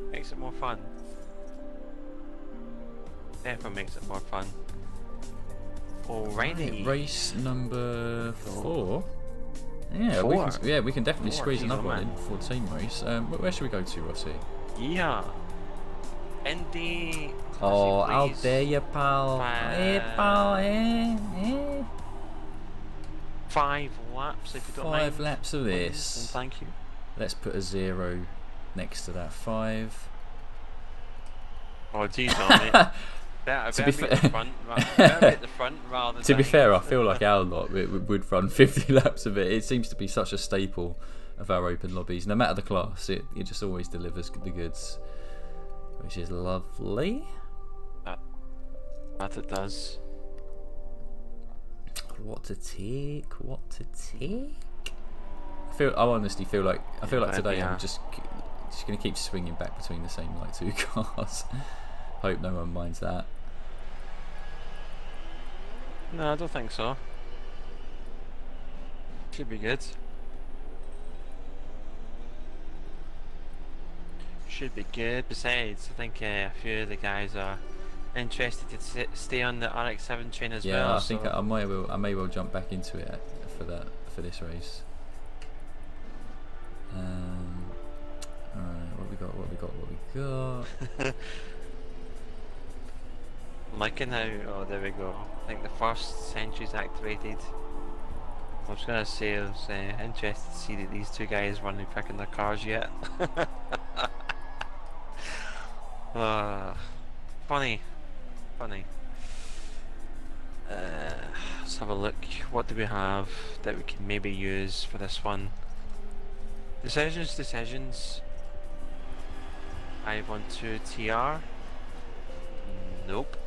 Makes it more fun. Definitely makes it more fun. Alrighty. Race number 4. Four. We can definitely squeeze another one man. in for team race. Where should we go to, Rossi? Yeah. Indy. Oh, classic, how please. dare you, pal? Hey, pal, 5 laps, if you don't mind. 5 laps of this. And thank you. Let's put a 0 next to that 5. Oh, geez, on it. Better be at the front, better be at the front rather than. To be fair, I feel like our lot would run 50 laps of it. It seems to be such a staple of our open lobbies. No matter the class, it just always delivers the goods, which is lovely. That it does. What to take? I honestly feel like today I'm just gonna keep swinging back between the same 2 cars. Hope no one minds that. No, I don't think so. Should be good. Should be good. Besides, I think a few of the guys are interested to stay on the RX-7 train as well. Yeah, I think I may well jump back into it for this race. Alright, what we got? I'm liking how, oh there we go. I think the first sentry's activated. I was gonna say I was interested to see that these 2 guys weren't picking their cars yet. Funny. Let's have a look. What do we have that we can maybe use for this one? Decisions. I want to TR. Nope.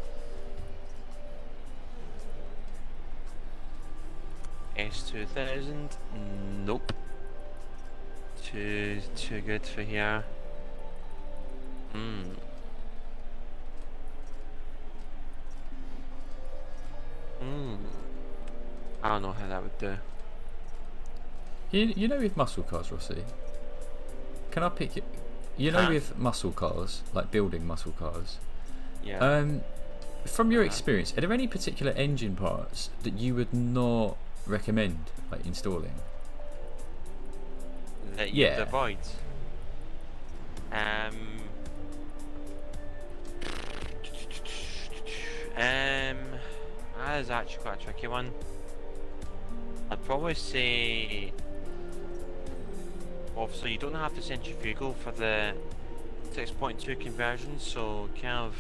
S2000. Nope. Too good for here. I don't know how that would do. You know, with muscle cars, Rossi. Can I pick it? You know, with muscle cars, like building muscle cars. Yeah. From your experience, are there any particular engine parts that you would not recommend installing? That you would avoid. That is actually quite a tricky one. I'd probably say, obviously you don't have the centrifugal for the 6.2 conversion, so kind of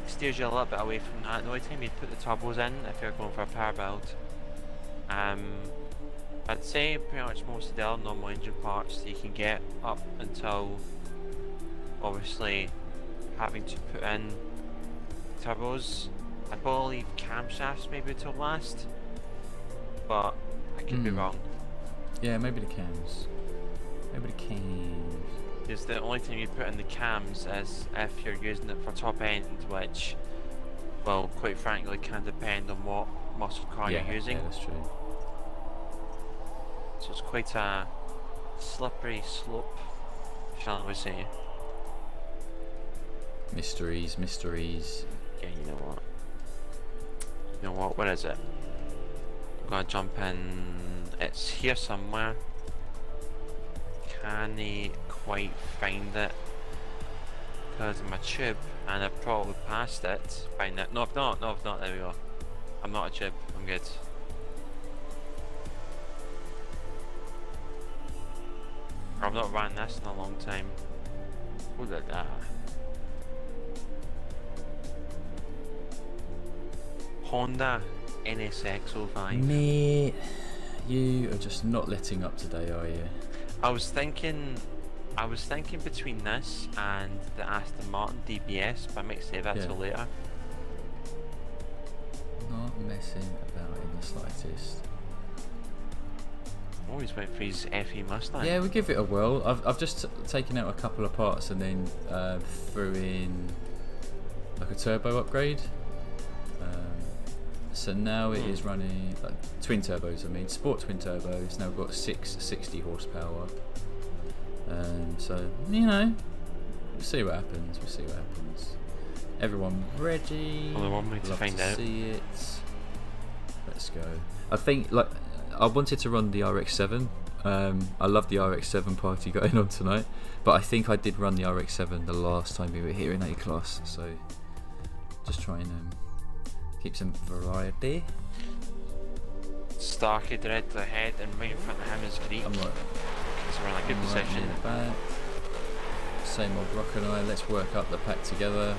steers you a little bit away from that. The only time you'd put the turbos in if you're going for a power build. I'd say pretty much most of the other normal engine parts that you can get up until obviously having to put in turbos. I'd probably leave camshafts maybe till last, but I could be wrong. Yeah, maybe the cams. Because the only time you put in the cams is if you're using it for top end, which, well, quite frankly, can depend on what muscle car you're using. Yeah, that's true. So it's quite a slippery slope, shall we say. Mysteries. Yeah, you know what? Where is it? I'm gonna jump in. It's here somewhere. Can I quite find it? Because I'm a tube, and I've probably passed it by now. No, I've not. There we go. I'm not a tube. I'm good. I've not ran this in a long time. Ooh la la. Honda NSX05. Mate, you are just not letting up today, are you? I was thinking between this and the Aston Martin DBS, but I might save that till later. Not messing about in the slightest. Always went for his FE Mustang. Yeah, we give it a whirl. I've just taken out a couple of parts and then threw in like a turbo upgrade. So now it is running like twin turbos. I mean, sport twin turbos. Now we've got 660 horsepower. So you know, we'll see what happens. Everyone ready? Only one way to Love find to out. see it. Let's go. I think like I wanted to run the RX-7. I love the RX-7 party going on tonight, but I think I did run the RX-7 the last time we were here in A class. So just try and keep some variety. Starkey directly ahead, and right in front of him is Greek. I'm right. So we're in a good position. In the back. Same old Rock and I. Let's work up the pack together.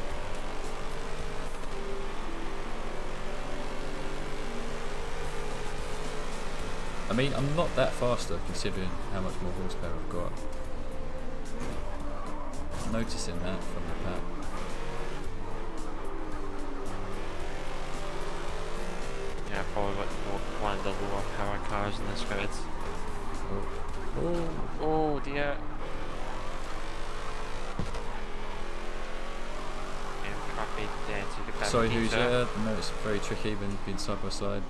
I mean, I'm not that faster considering how much more horsepower I've got. Noticing that from the pack. Yeah, probably one of the lower power cars in this grid. Oh dear. Crappy to the Sorry, who's there? I know it's very tricky when being side by side.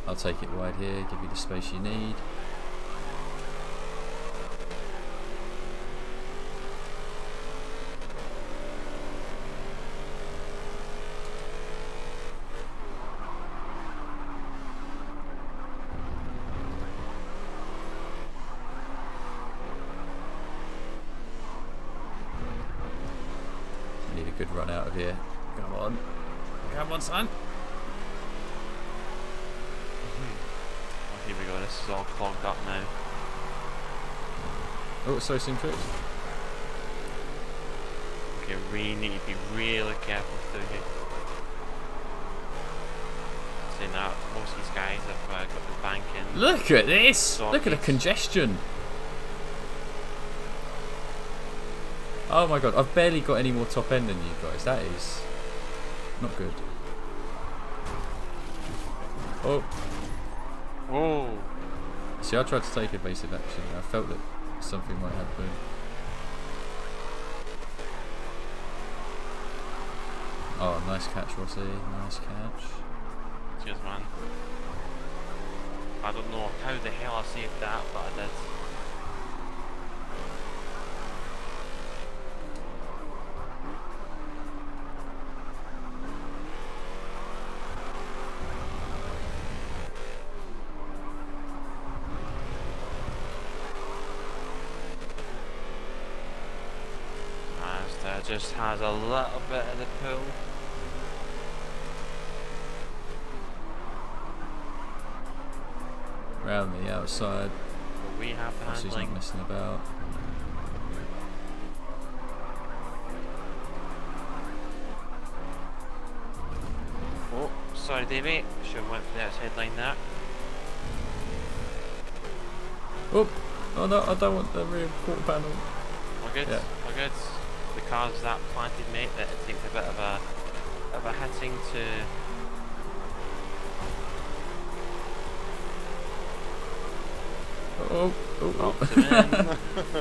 I'll take it wide here, give you the space you need. Need a good run out of here. Come on. Come on, son. Here we go, this is all clogged up now. Oh, so Simtrix. Okay, we need to be really careful through here. Saying that, most of these guys have got the bank in. Look at this! Look at the Sockets. congestion! Oh my god, I've barely got any more top end than you guys. That is not good. Oh. Oh! See, I tried to take evasive action. I felt that something might happen. Oh, nice catch, Rossi. Nice catch. Cheers, man. I don't know how the hell I saved that, but I did. Just has a little bit of the pull. Round the outside. But we have the Rossi's handling. not messing about. Oh, sorry Davey. Should have went for the outside line there. Oh! Oh no, I don't want the rear quarter panel. We're good. Yeah. We're good. The car's that planted, mate, that it takes a bit of a hitting to. Oh, oh, oh. Box him in.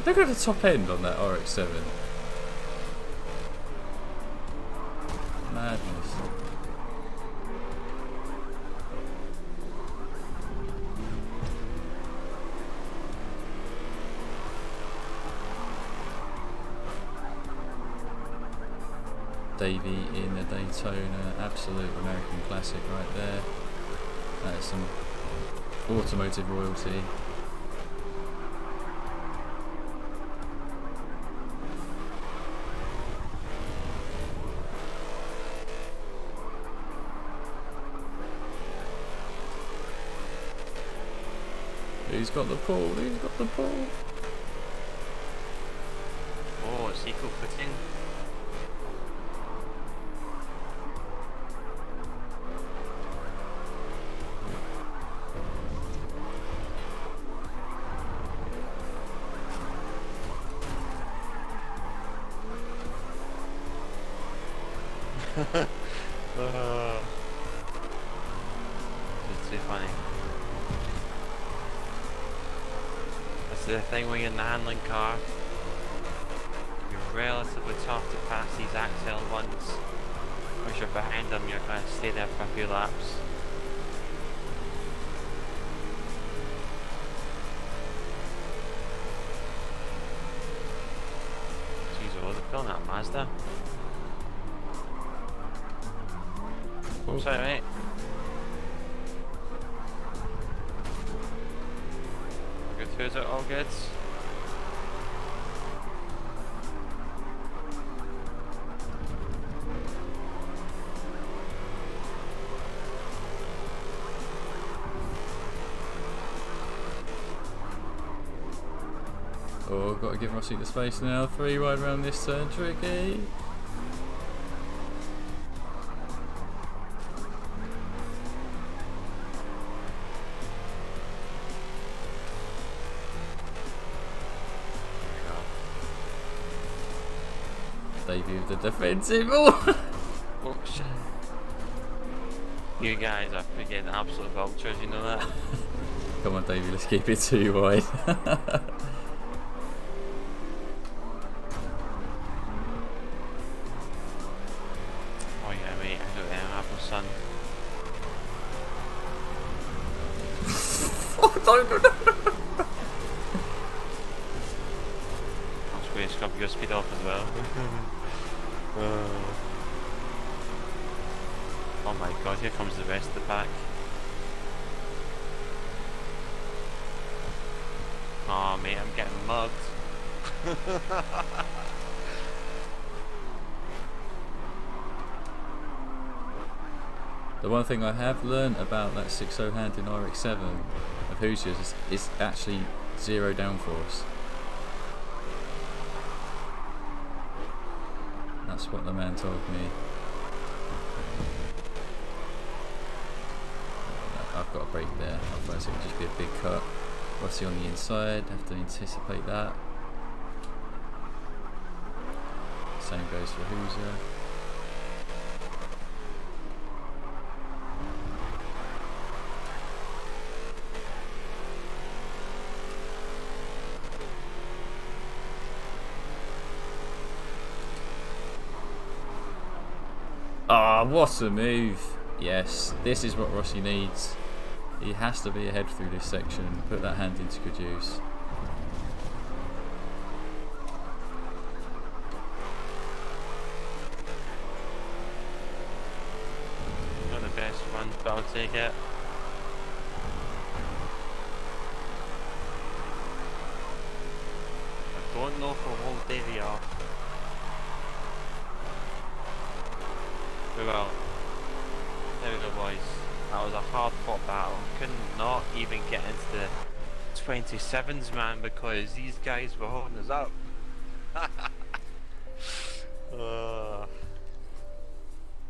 Look at the top end on that RX-7. Madness. Davey in the Daytona, absolute American classic right there. That is some automotive royalty. Who's got the pull? Who's got the pull? Oh, it's equal footing. It's too funny. That's the thing when you're in the handling car. You're relatively tough to pass these axle ones. Once you're behind them, you're going to stay there for a few laps. filling that Mazda. Oh. Sorry, mate. Good through it, all good. Oh, got to give Rossi the space now. 3 wide around this turn, tricky. Debut of the defensive. Oh, Oh shit. You guys are freaking absolute vultures, you know that? come on, Davey, let's keep it 2 wide. Oh yeah, mate, I don't happen, son. Oh, no. That's where you scrub your speed off as well. Oh my god, here comes the rest of the pack. Oh mate, I'm getting mugged. The one thing I have learned about that 6.0 hand in RX-7 of Hoosier's is actually 0 downforce. That's what the man told me. I've got a break there, otherwise it would just be a big cut. Rossi on the inside, have to anticipate that. Same goes for Hoosier. Ah, what a move! Yes, this is what Rossi needs. He has to be ahead through this section, put that hand into good use. Not the best one, but I'll take it. I don't know if we'll hold Davey off. We will. There we go, boys. That was a hard fought battle. Could not even get into the 27s, man, because these guys were holding us up.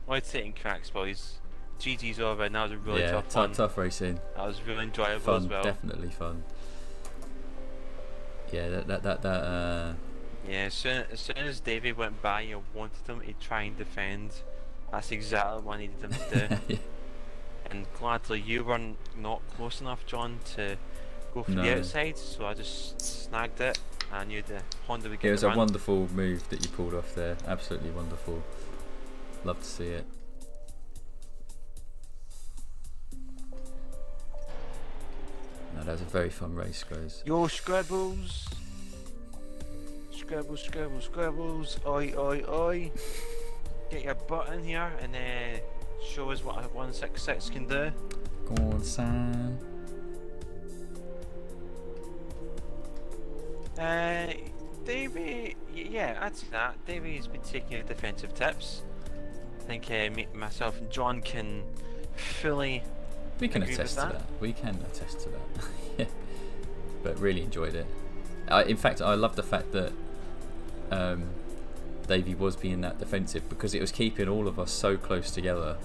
I'd say in cracks, boys. GG's over, and that was a really tough one. Tough racing. That was really enjoyable Fun, as well. definitely fun. Yeah, Yeah, as soon as Davey went by, I wanted him to try and defend. That's exactly what I needed him to do. Yeah. And gladly you were not close enough, John, to go for the outside, so I just snagged it. I knew the Honda would get It was the a run. wonderful move that you pulled off there. Absolutely wonderful. Love to see it. No, that was a very fun race, guys. Yo, Scrabbles! Scrabbles, Scrabbles, Scrabbles! Oi, oi, oi! Get your butt in here and show us what a 166 can do. Go on, Sam. Davey, yeah, I'd say that. Davey's been taking defensive tips. I think myself and John can fully We can agree with attest to that. that. We can attest to that. Yeah. But really enjoyed it. In fact, I love the fact that Davey was being that defensive because it was keeping all of us so close together,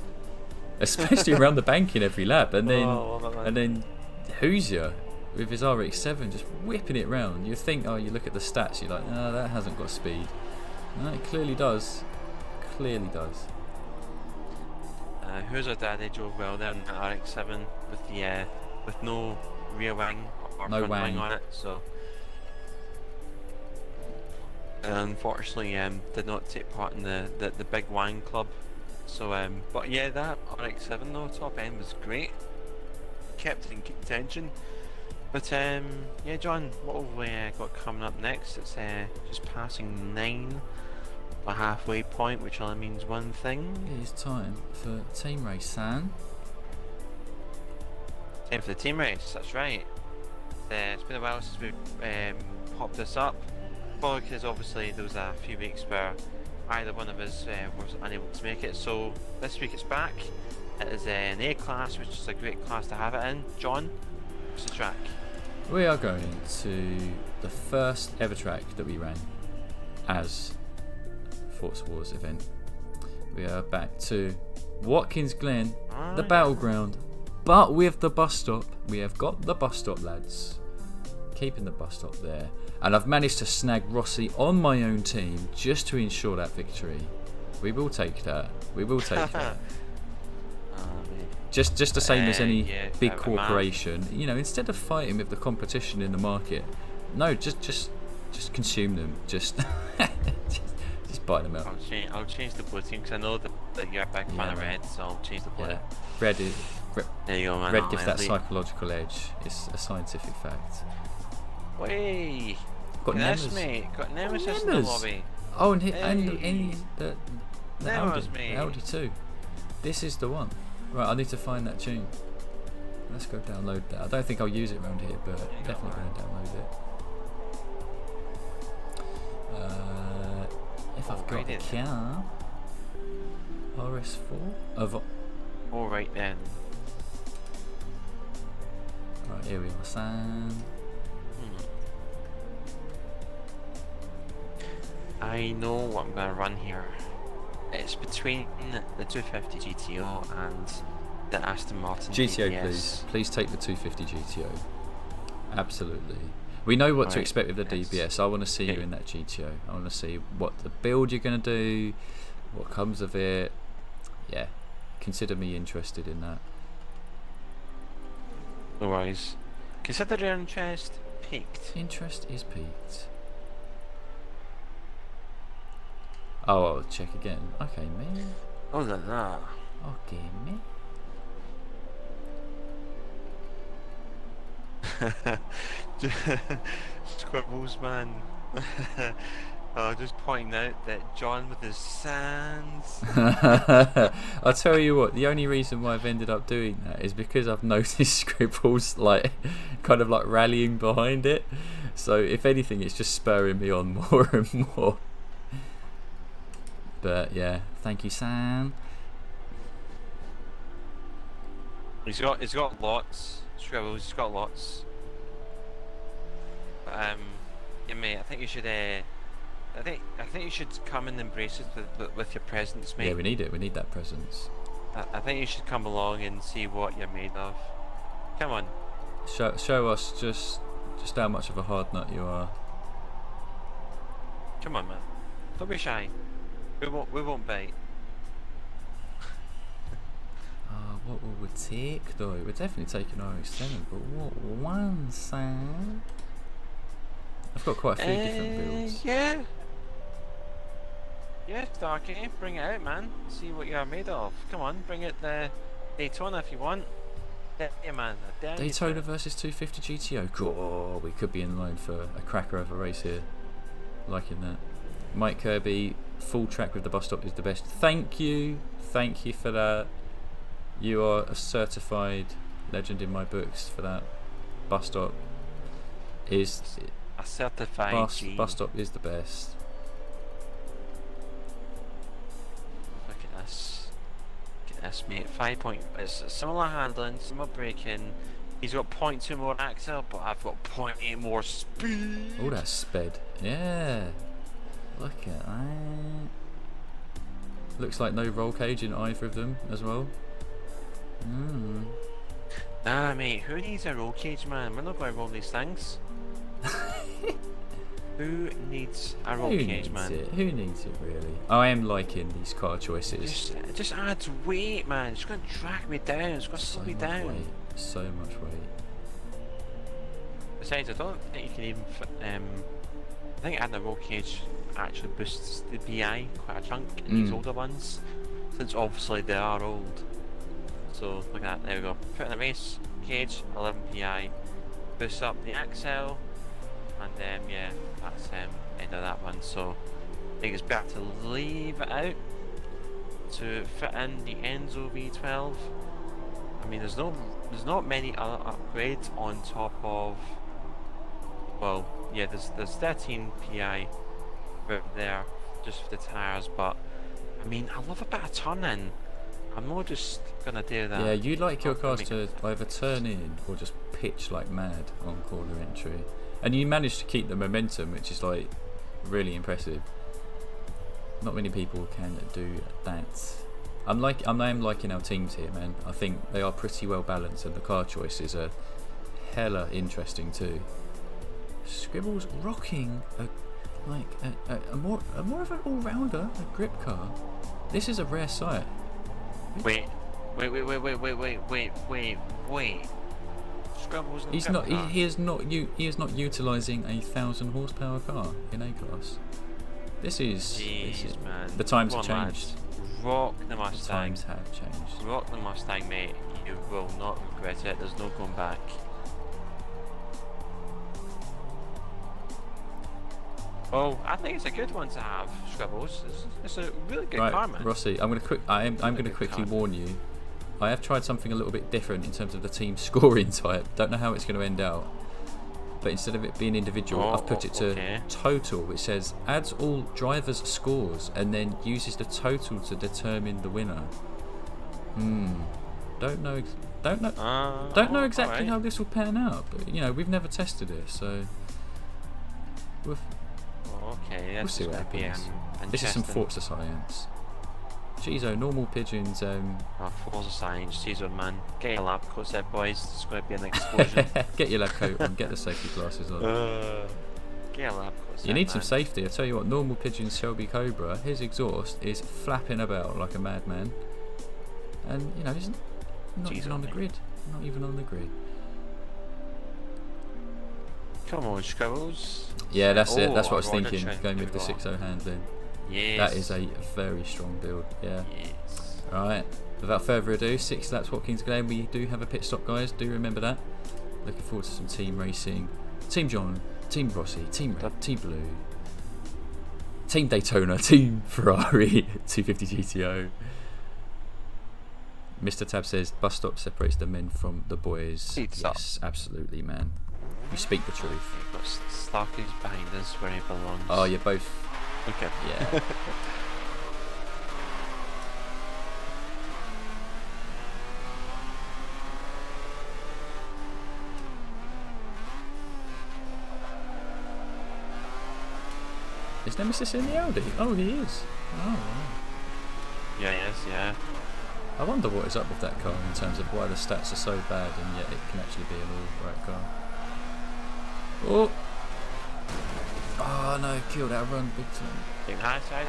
especially around the bank in every lap. And then Hoosier with his RX-7 just whipping it round. You think, oh, you look at the stats, you're like, no, that hasn't got speed. No, it clearly does. Clearly does. Who's our daddy drove well there in the RX-7 with the with no rear wing or No front wang. wing on it, so unfortunately did not take part in the big wang club. So but yeah, that RX-7 though, top end was great, kept it in contention. But yeah, John, what have we got coming up next? It's just passing 9. a halfway point, which only means one thing. It is time for team race, Sam. Time for the team race, that's right. It's been a while since we popped this up. Probably because obviously there was a few weeks where either one of us was unable to make it. So this week it's back. It is an A class, which is a great class to have it in. John, what's the track? We are going to the first ever track that we ran as Forza Wars event. We are back to Watkins Glen, the battleground, but with the bus stop. We have got the bus stop, lads. Keeping the bus stop there. And I've managed to snag Rossi on my own team just to ensure that victory. We will take that. We will take that. Just the same as any big corporation. You know, instead of fighting with the competition in the market, no, just consume them. Just buy them out. I'll change the blue team because I know that you're a big fan of red, so I'll change the blue. Yeah. There you go, man. Red gives that psychological edge. It's a scientific fact. Wait. Got Nemes, mate. Got Nemesis in the lobby. Oh, and the Nemes, the Audi too. This is the one. Right, I need to find that tune. Let's go download that. I don't think I'll use it around here, but definitely going to download it. If I've got the car, RS4. All right then. Right, here we are, Sam. I know what I'm going to run here. It's between the 250 GTO and the Aston Martin GTO, DBS. please take the 250 GTO. Absolutely. We know what to expect with the DBS. I want to see you in that GTO. I want to see what the build you're going to do, what comes of it. Yeah, consider me interested in that. No worries. Consider your interest peaked. Interest is peaked. Oh, I'll check again. Okay, me. Oh la la. Okay, me. Scribbles, man. Just pointing out that John with his sands. I'll tell you what, the only reason why I've ended up doing that is because I've noticed Scribbles like kind of like rallying behind it. So if anything, it's just spurring me on more and more. But yeah, thank you, Sam. He's got lots. Scribbles, he's got lots. Yeah, mate. I think you should. I think you should come and embrace it with your presence, mate. Yeah, we need it. We need that presence. I think you should come along and see what you're made of. Come on. Show us just how much of a hard nut you are. Come on, man. Don't be shy. We won't bite. What will we take though? We're definitely taking RS7, but what one, Sam? I've got quite a few different builds. Yeah. Yeah, Starkey, bring it out, man. See what you're made of. Come on, bring it the Daytona if you want. Yeah, man. Daytona versus 250 GTO. Cool. We could be in line for a cracker of a race here. Liking that. Mike Kirby, full track with the bus stop is the best. Thank you for that. You are a certified legend in my books for that. Bus stop is a certified bus stop is the best. Look at this. Look at this, mate. 5 point. It's similar handling, similar braking. He's got 0.2 more axle, but I've got 0.8 more speed. Oh, that's sped. Yeah. Look at that. Looks like no roll cage in either of them as well. Nah, mate, who needs a roll cage, man? We're not going to roll these things. Who needs a roll cage, man? Who needs it, really? I am liking these car choices. It just adds weight, man. It's going to drag me down. It's going to slow me down. Weight. So much weight. Besides, I don't think you can even. I think adding a roll cage actually boosts the PI quite a chunk in these older ones, since obviously they are old. So look at that, there we go. Put in the race cage, 11 PI, boosts up the axle, and yeah, that's end of that one. So think it's better to leave it out to fit in the Enzo V12. I mean, there's not many other upgrades on top of. Well, yeah, there's 13 PI right there just for the tires, but I mean, I love a bit of turning. I'm not just gonna do that. Yeah, you like your cars to either turn in or just pitch like mad on corner entry, and you managed to keep the momentum, which is like really impressive. Not many people can do that. I am liking our teams here, man. I think they are pretty well balanced, and the car choices are hella interesting too. Scribble's rocking a more of an all-rounder, a grip car. This is a rare sight. Wait. Scribble's He's not. He is not utilising a 1,000 horsepower car in A class. This is man. The times have changed. Lads. Rock the The Mustang. times have changed. Rock the Mustang, mate. You will not regret it. There's no going back. Oh, I think it's a good one to have, Scribbles. It's a really good car, man. Rossi, I'm going to quickly warn you. I have tried something a little bit different in terms of the team scoring type. Don't know how it's going to end out. But instead of it being individual, I've put it to total, which says adds all drivers' scores and then uses the total to determine the winner. Don't know exactly right. how this will pan out. But we've never tested it, so we'll see what happens. This is some Forza science. Jeez, normal pigeons. Forza science, jeez, man. Get your lab coats there, boys. It's going to be an explosion. Get your lab coat on. Get the safety glasses on. Get your lab coats. You need some safety. I tell you what, normal pigeon's Shelby Cobra. His exhaust is flapping about like a madman, and he's not even on the grid. Not even on the grid. Come on, Scribbles. Yeah, that's it. That's what I was thinking. Going with the 6.0 handling. Yes. That is a very strong build. Yeah. Yes. Right. Without further ado, 6 laps Watkins Glen. We do have a pit stop, guys. Do remember that. Looking forward to some team racing. Team John, Team Rossi, Team Red, Team Blue, Team Daytona, Team Ferrari, 250 GTO. Mr. Tab says bus stop separates the men from the boys. Yes, absolutely, man. You speak the truth. Stark is behind us where he belongs. Oh, you're both. Okay. Yeah. Is Nemesis in the Audi? Oh, he is. Oh, wow. Yeah, he is, yeah. I wonder what is up with that car in terms of why the stats are so bad and yet it can actually be an all-right car. Oh! Oh no, killed our run big time. High side.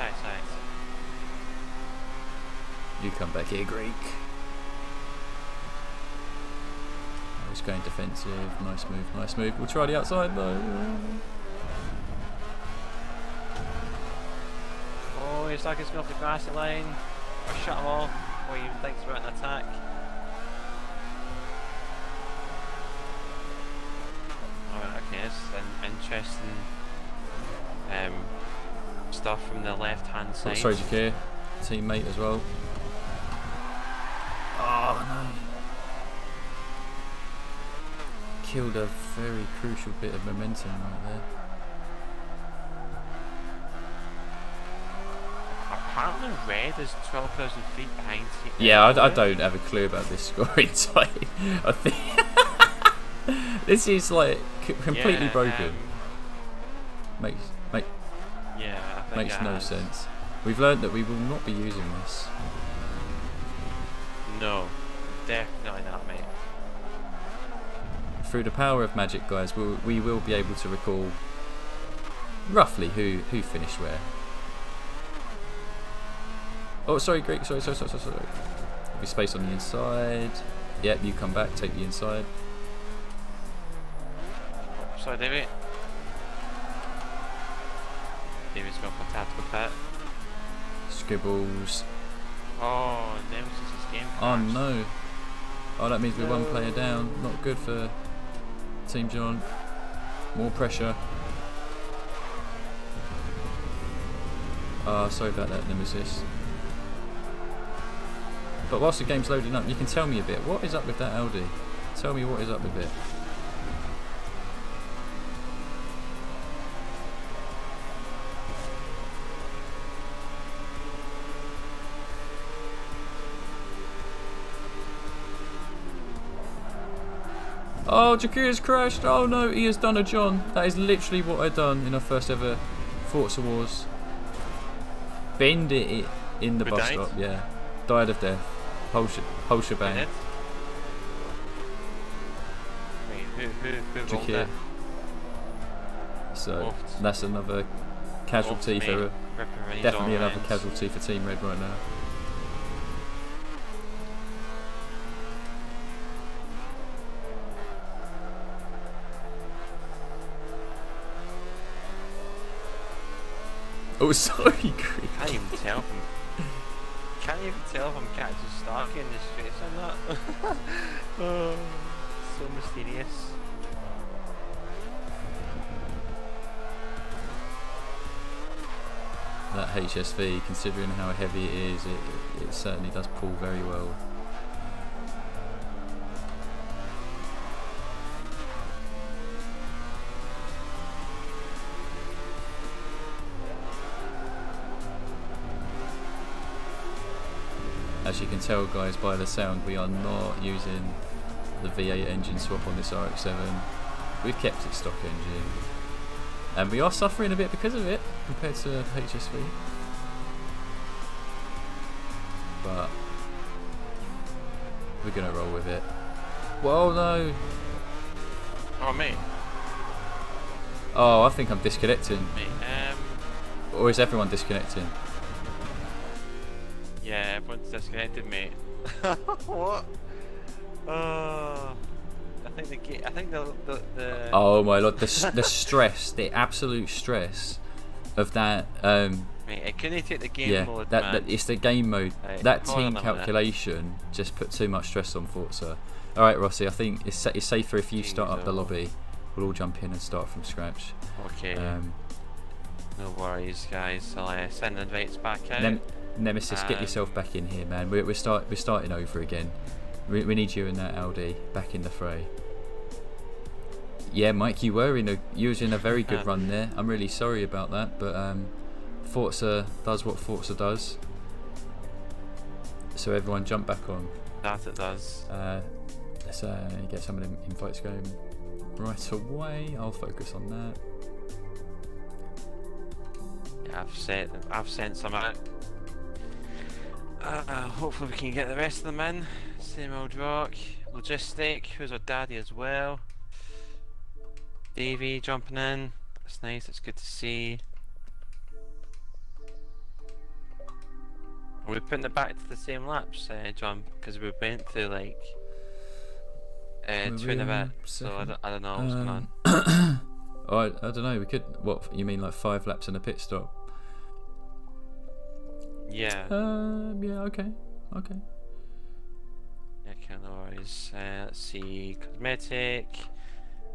You come back here, Greek. Oh, he's going defensive. Nice move. We'll try the outside though. Oh, he's like he's going off the grassy lane. Or shut him off before he even thinks about an attack. Alright, okay, it's an interesting stuff from the left hand side. Sorry, Jakir. Teammate as well. Oh no. Killed a very crucial bit of momentum right there. Apparently red is 12,000 feet behind you. Yeah, I don't have a clue about this scoring type. I think this is like completely broken. Makes no sense. We've learned that we will not be using this. No, definitely not, mate. Through the power of magic, guys, we will be able to recall roughly who finished where. Oh, sorry, Greek. Sorry. There'll be space on the inside. Yep, you come back, take the inside. Sorry, David. David's going for tactical pit. Scribbles. Oh, Nemesis is game. Oh no. Oh, that means we're one player down. Not good for Team John. More pressure. Sorry about that, Nemesis. But whilst the game's loading up, you can tell me a bit. What is up with that Audi? Tell me what is up with it. Oh, Jakira's crashed. Oh no, he has done a John. That is literally what I've done in our first ever Forza Wars. Bend it in the bus stop, yeah. Died of death. Whole shebang. Wait, who Jakir. So, that's another casualty for... Definitely another casualty for Team Red right now. Oh, sorry, Greg. Can't even tell if I'm catching Starkey in this face or not. Oh, so mysterious. That HSV, considering how heavy it is, it certainly does pull very well. As you can tell, guys, by the sound, we are not using the V8 engine swap on this RX-7. We've kept it stock engine. And we are suffering a bit because of it, compared to HSV. But we're going to roll with it. Whoa, no! Oh, me. Oh, I think I'm disconnecting. Me. Or is everyone disconnecting? Yeah, everyone's disconnected, mate. What? I think the Oh my lord, the stress, the absolute stress of that. Mate, I couldn't take the game mode, man. It's the game mode. Right, that team calculation just put too much stress on Forza. All right, Rossi, I think it's safer if you start up the lobby. We'll all jump in and start from scratch. Okay. No worries, guys. I'll send invites back out. Nemesis, get yourself back in here, man. We're starting over again. We need you and that Audi back in the fray. Yeah, Mike, you were in a very good run there. I'm really sorry about that, but Forza does what Forza does. So everyone jump back on. That it does. Let's get some of them invites going right away. I'll focus on that. Yeah, I've sent some out. Hopefully we can get the rest of them in. Same old rock. Logistic, who's our daddy as well. Davey jumping in. That's nice, it's good to see. Are we putting it back to the same laps, John? Because we went through like 2 and a bit, so I don't know what's going on. Oh, I don't know, we could... What, you mean like 5 laps and a pit stop? Yeah. Yeah, okay. Yeah, okay, no worries. Let's see. Cosmetic.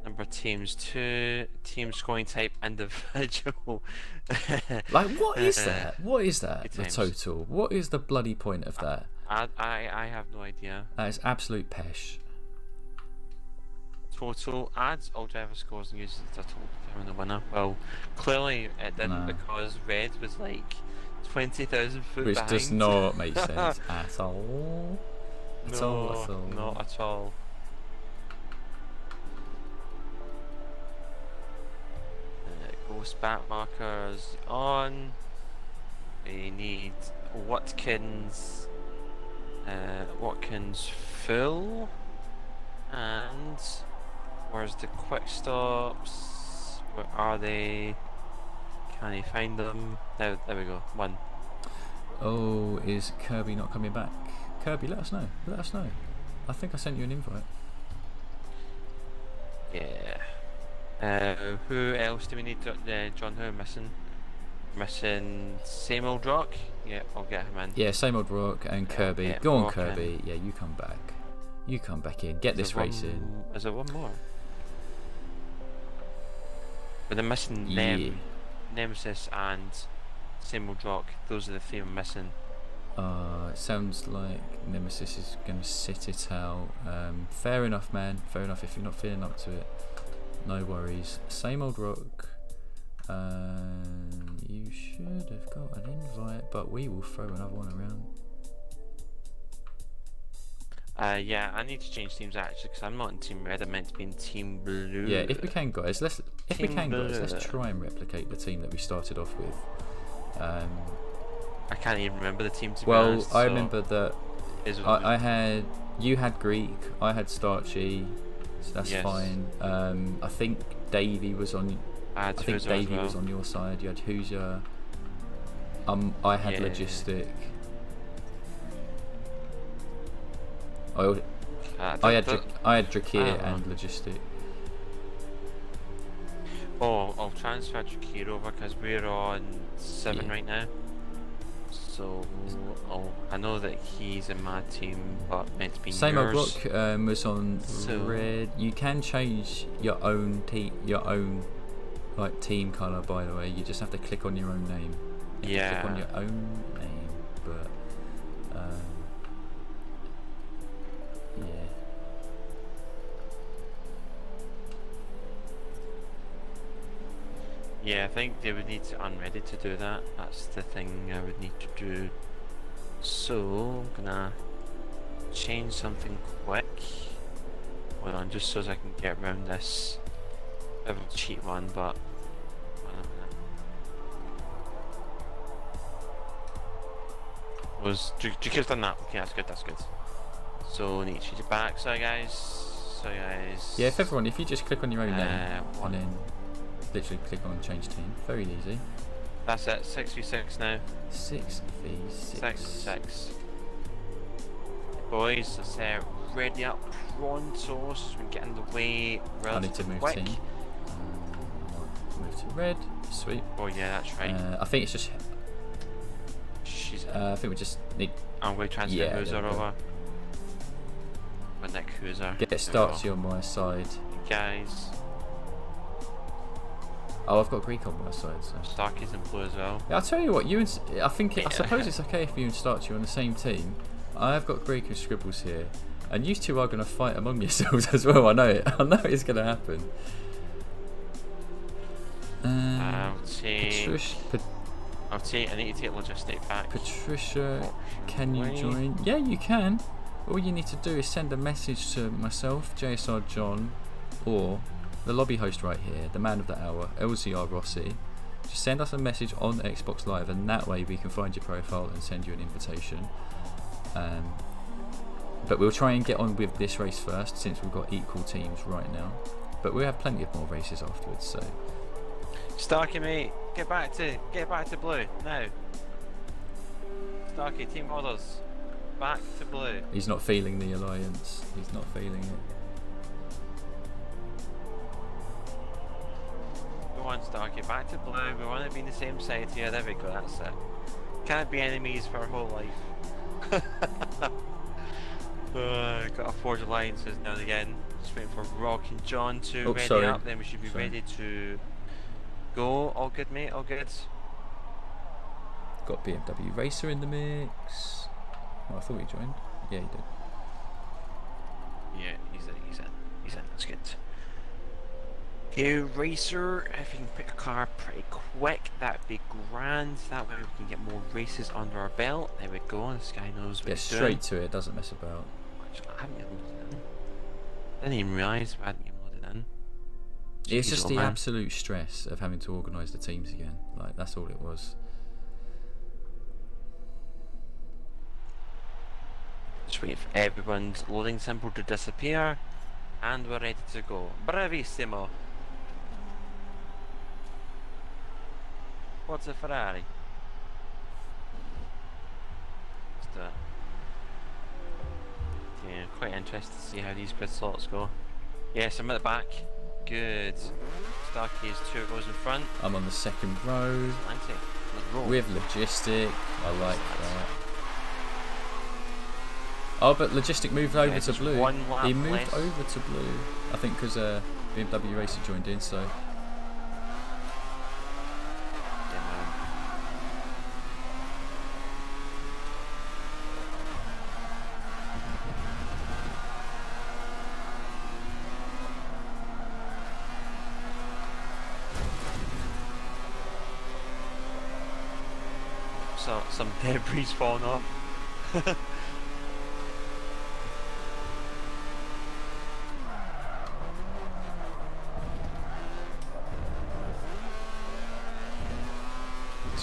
Number of teams 2. Team scoring type individual. Like, what is that? What is that? The total. What is the bloody point of that? I have no idea. That is absolute pesh. Total adds all driver scores and uses the total to determine the winner. Well, clearly it didn't because Red was like 20,000 foot which behind. Does not make sense at all. At all. Not at all. Ghost back markers on. We need Watkins full. And where's the quick stops? Where are they? Can I find them? There we go. 1. Oh, is Kirby not coming back? Kirby, let us know. Let us know. I think I sent you an invite. Yeah. Who else do we need to... John, who are missing? Missing Same Old Rock? Yeah, I'll get him in. Yeah, Same Old Rock and Kirby. Yeah, go on, Kirby. Yeah, you come back. You come back in. Get this race in. Is there one more? But they're missing Nemesis and Same old rock. Those are the three I'm missing. It sounds like Nemesis is going to sit it out. Fair enough, man. Fair enough. If you're not feeling up to it, no worries. Same old rock. You should have got an invite, but we will throw another one around. Yeah, I need to change teams actually because I'm not in Team Red. I'm meant to be in Team Blue. Yeah, if we can, guys, let's try and replicate the team that we started off with. I can't even remember the team to be honest. Well, I remember that you had Greek, I had Starchy, so that's fine. I think Davey was on. I think Davey was on your side. You had Hoosier. I had Logistic. I had Drakir and Logistic. Oh, I'll transfer Drakir over because we're on 7 right now. So I know that he's in my team, but meant to be Same yours. old block was on red. You can change your own team colour, by the way. You just have to click on your own name. You have to click on your own name, but yeah, I think they would need to unready to do that. That's the thing I would need to do. So I'm gonna change something quick. Hold on, just so as I can get around this. Bit of a cheat one, but Drakir's done that. Okay, that's good. That's good. So need to change it back. Sorry guys. Yeah, if you just click on your own name and then literally click on change team, very easy. That's it. 6v6 now. 6v6. 6v6. Boys, let's ready up pronto so we can get in the way relatively I need to move quick. team. Move to red. Sweet. Oh yeah, that's right. I think it's just. I think we just need. I'm going to transfer Hooser over. But Nick Hooser. Get Starchy on my side. Guys. Oh, I've got Greek on my side, so. Starkey's in blue as well. Yeah, I'll tell you what. I suppose it's okay if you and Starchy are on the same team. I've got Greek and Scribbles here, and you two are going to fight among yourselves as well. I know it. I know it's going to happen. I need to take Logistic back. Patricia, can you join? Yeah, you can. All you need to do is send a message to myself, JSR John, or the lobby host right here, the man of the hour, LZR Rossi. Just send us a message on Xbox Live, and that way we can find your profile and send you an invitation. But we'll try and get on with this race first, since we've got equal teams right now. But we'll have plenty of more races afterwards. So, Starkey, mate, get back to blue now. Starkey, team orders, back to blue. He's not feeling the alliance. He's not feeling it. Go on, Starkey, back to blue. We want to be on the same side here. There we go. That's it. Can't be enemies for our whole life. Got to forge alliances now and again. Just waiting for Rock and John to ready up. Then we should be ready to go. All good, mate. All good. Got BMW Racer in the mix. Oh, I thought he joined. Yeah, he did. Yeah, he's in. That's good. Okay, Racer. If you can pick a car pretty quick, that'd be grand. That way we can get more races under our belt. There we go. This guy knows what he's doing. Straight to it. Doesn't mess about. I haven't even loaded in. Didn't even realise I hadn't even loaded in. It's just the absolute stress of having to organise the teams again. Like, that's all it was. Just waiting for everyone's loading symbol to disappear, and we're ready to go. Bravissimo. What's a Ferrari? Let's do it. Yeah, quite interested to see how these grid slots go. Yes, I'm at the back. Good. Starkey is 2 rows in front. I'm on the second row. With Logistic. I like that. Oh, but Logistic moved over to blue. He moved over to blue. I think because BMW Racer joined in, so. some debris falling off.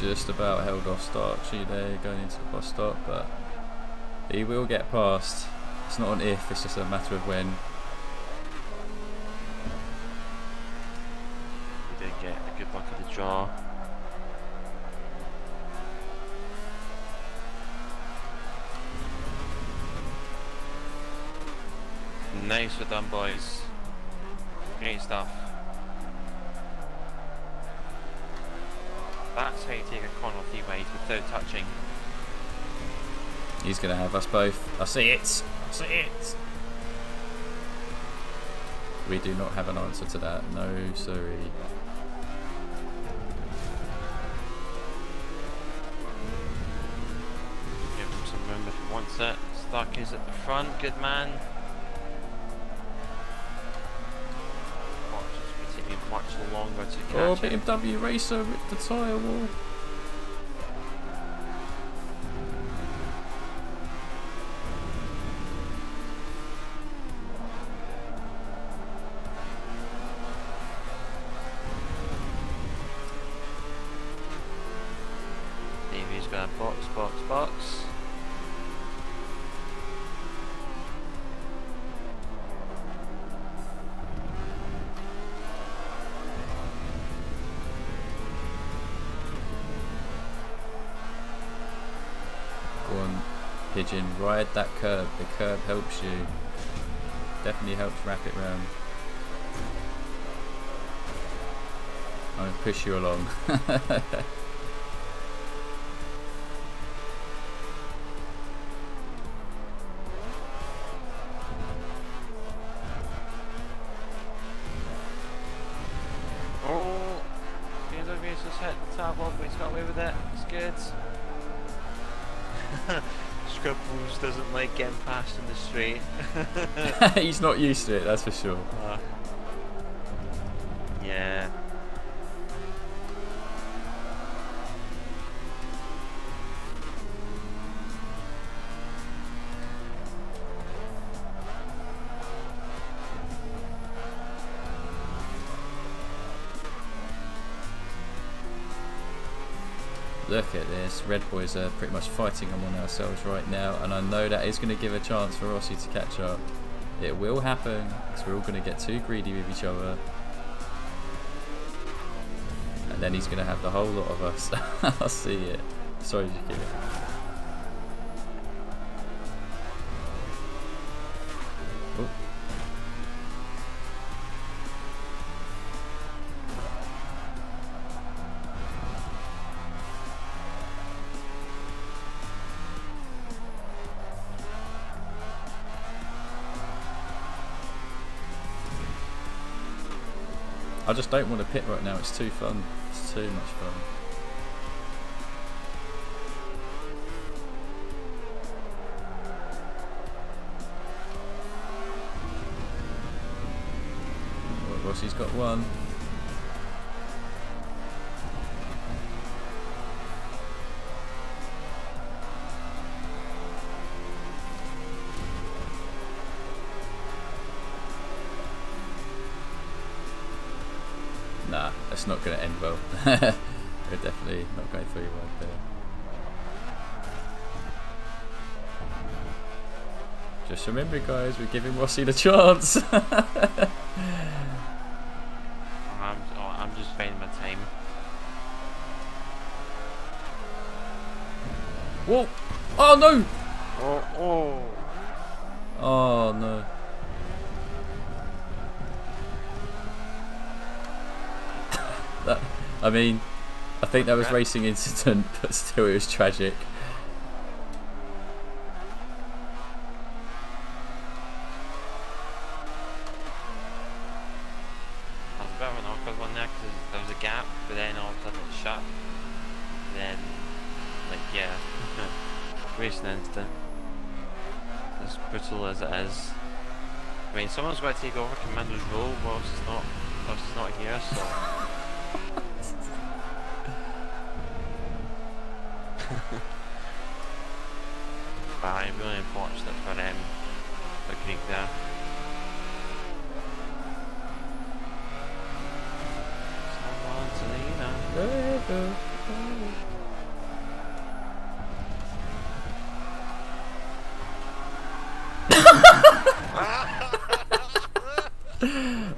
Just about held off Starchy there going into the bus stop, but he will get past. It's not an if, it's just a matter of when. We did get a good luck at the draw. Nicely done, boys. Great stuff. That's how you take a corner 3 ways without touching. He's going to have us both. I see it! I see it! We do not have an answer to that. No, sorry. Give him some room if he wants it. Stark is at the front. Good man. Much longer to catch Oh, it. BMW racer with the tyre wall. Davey's got a box. Pigeon, ride that curb. The curb helps you. Definitely helps wrap it round. I'm going to push you along. Oh, BMW's just hit the top one, but he's got away with it. It's good. Scribbles doesn't like getting past in the straight. He's not used to it, that's for sure. Yeah. Look at this, Red Boys are pretty much fighting among ourselves right now, and I know that is going to give a chance for Rossi to catch up. It will happen, because we're all going to get too greedy with each other. And then he's going to have the whole lot of us. I'll see it. Sorry, Jaquita. Oh. I just don't want to pit right now, it's too fun. It's too much fun. Well, Rossi's got one. Nah, that's not going to end well. We're definitely not going through right there. Just remember, guys, we're giving Rossi the chance. I'm just spending my time. Whoa! Oh no! Oh! Oh no! That, I mean, I think that was racing incident, but still it was tragic. That was a bit of an awkward one there because there was a gap, but then all of a sudden it shut. Then, like, yeah, racing incident. As brutal as it is. I mean, someone's got to take over Commander's role whilst it's not here, so. But I'm really unfortunate for Greek there.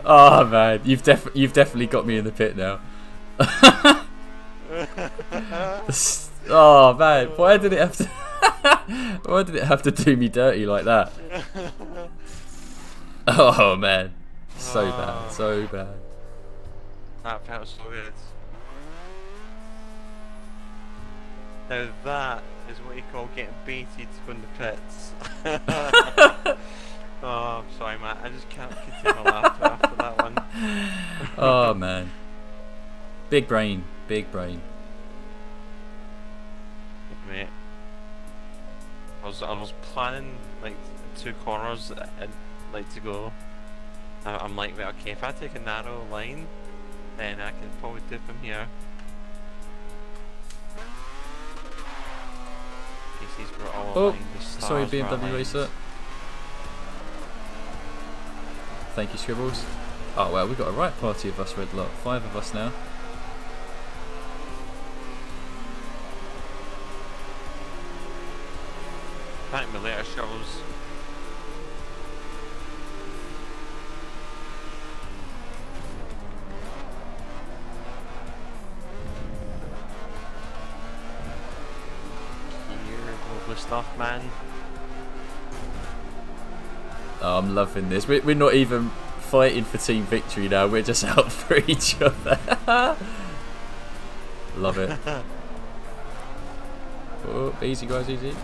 Oh man, you've definitely got me in the pit now. Oh man, why did it have to? Why did it have to do me dirty like that? Oh man, so bad, so bad. That felt so good. Now that is what you call getting baited from the pits. Oh, I'm sorry, Matt. I just can't contain my laughter after that one. Oh man, big brain, big brain. Mate, I was planning like 2 corners and like to go. I'm like, right, okay, if I take a narrow line, then I can probably do from here. These were all aligned, the stars sorry, were BMW aligned. racer. Thank you, Scribbles. Oh well, we've got a right party of us, red lot. 5 of us now. Thank me later, Shovels. Lovely stuff, man. Oh, I'm loving this. We're not even fighting for team victory now. We're just out for each other. Love it. Oh, easy guys, easy.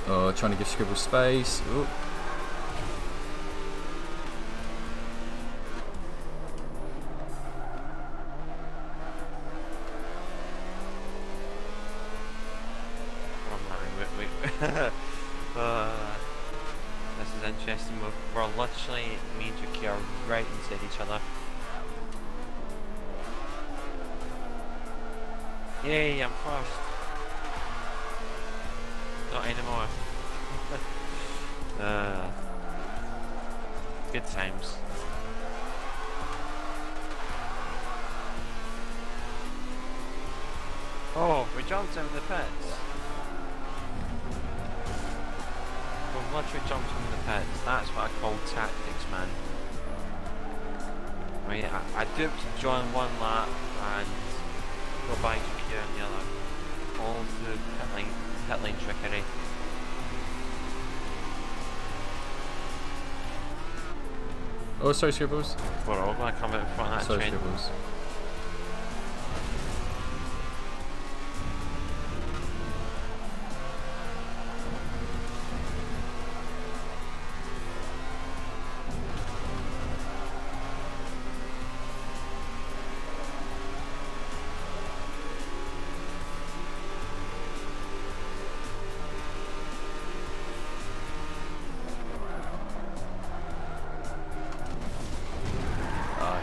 Oh, trying to give Scribble space. Oh. This is interesting. We're literally, me and Juki are right inside each other. Yay, I'm first. Not anymore. Good times. Oh, we jumped in the pits. We've literally jumped in the pits. That's what I call tactics, man. Right, I duped John one lap and got by Juki on the other. All through pit lane trickery. Oh, sorry, Scribbles. We're all going to come out in front of that Sorry, train. Scribbles.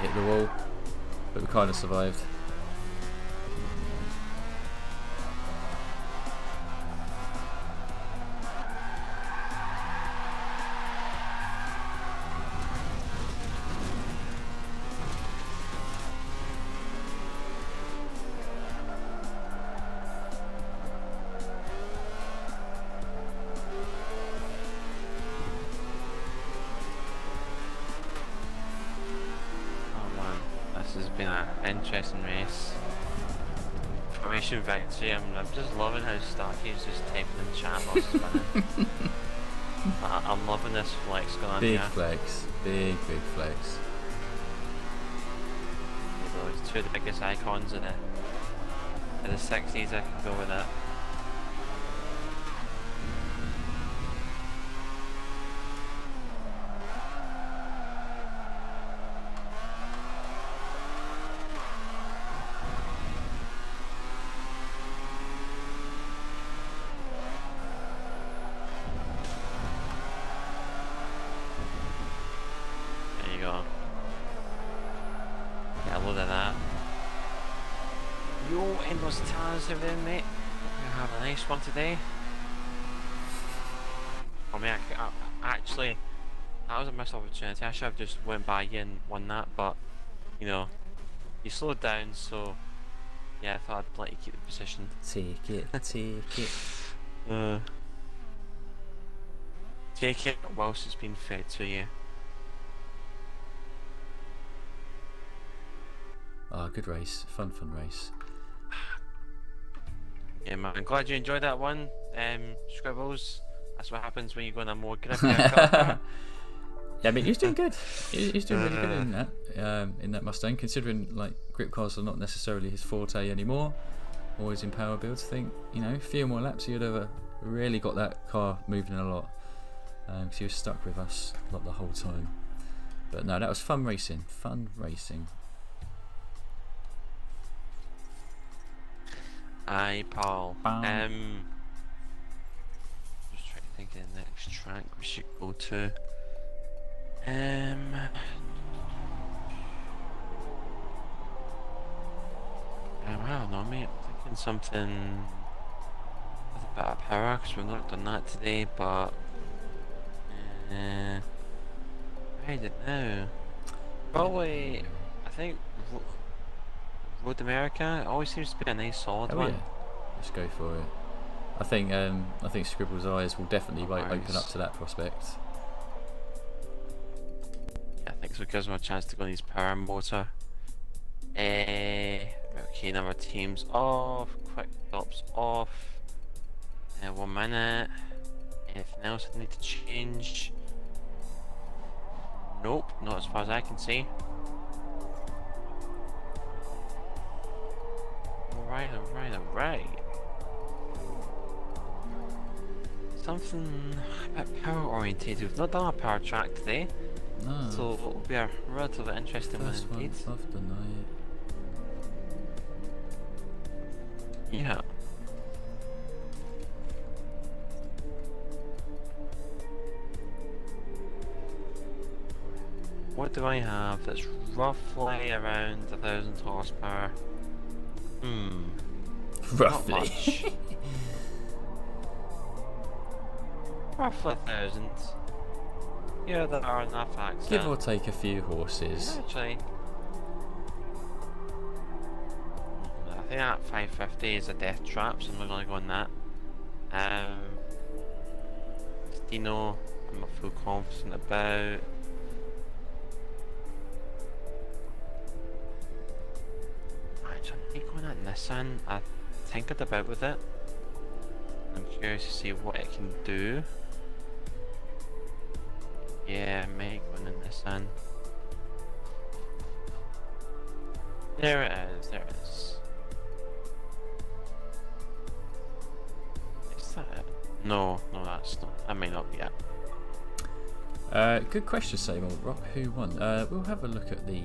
Hit the wall, but we kind of survived. This has been an interesting race. Formation victory. I'm just loving how Starkey is just typing in chat whilst he's winning. I'm loving this flex going on Big here. flex, big flex. It's 2 of the biggest icons in the 60s. I can go with that. Endless talents over there, mate. You have nice one today. I mean, actually, that was a missed opportunity. I should have just went by you and won that, but you know, you slowed down, so yeah, I thought I'd let you keep the position. Take it, take it. Take it whilst it's been fed to you. Ah, good race, fun race. Yeah, man, I'm glad you enjoyed that one. Scribbles, that's what happens when you go on a more grippier car. Yeah, I mean, he's doing good. He's doing really good in that Mustang, considering like grip cars are not necessarily his forte anymore. Always in power builds. I think, you know, a few more laps he'd have really got that car moving a lot. Because he was stuck with us like the whole time. But no, that was fun racing. Fun racing. Aye, pal. Just trying to think of the next track we should go to. I don't know, mate. I'm thinking something with a bit of power, because we've not done that today, but I don't know. Probably, I think Road America always seems to be a nice solid one. Yeah. Let's go for it. I think Scribble's eyes will definitely open up to that prospect. Yeah, I think so. It gives him a chance to go on his power motor. Okay, number teams off, quick stops off. 1 minute. Anything else I need to change? Nope, not as far as I can see. Alright. Something a bit power orientated. We've not done a power track today. No. So it'll be a relatively interesting one First indeed. one of the night. Yeah. What do I have that's roughly around 1,000 horsepower? Roughly. Not much. Roughly 1,000. Yeah, there are enough acts. Give or take a few horses. Actually, I think that 550 is a death trap, so I'm not going to go on that. Dino, I'm not full confident about. Actually, I think going at Nissan, I tinkered about with it. I'm curious to see what it can do. Yeah, mate, going in Nissan. There it is. Is that it? No, that's not. That may not be it. Good question, Seymour. Rock, who won? We'll have a look at the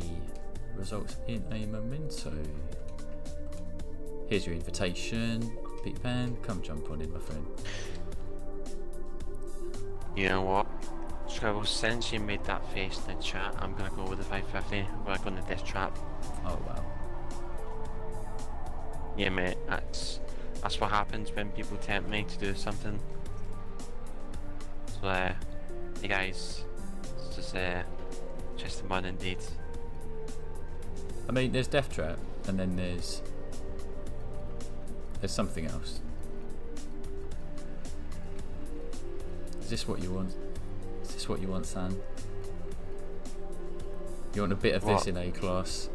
results in a memento. Here's your invitation. Peter Pan, come jump on in, my friend. You know what? Scribble, since you made that face in the chat, I'm gonna go with the 550. I'm gonna go in the death trap. Oh wow. Yeah, mate, that's what happens when people tempt me to do something. So, hey guys, it's just a man indeed. I mean, there's Death Trap, and then there's something else. Is this what you want? Is this what you want, Sam? You want a bit of this in A class?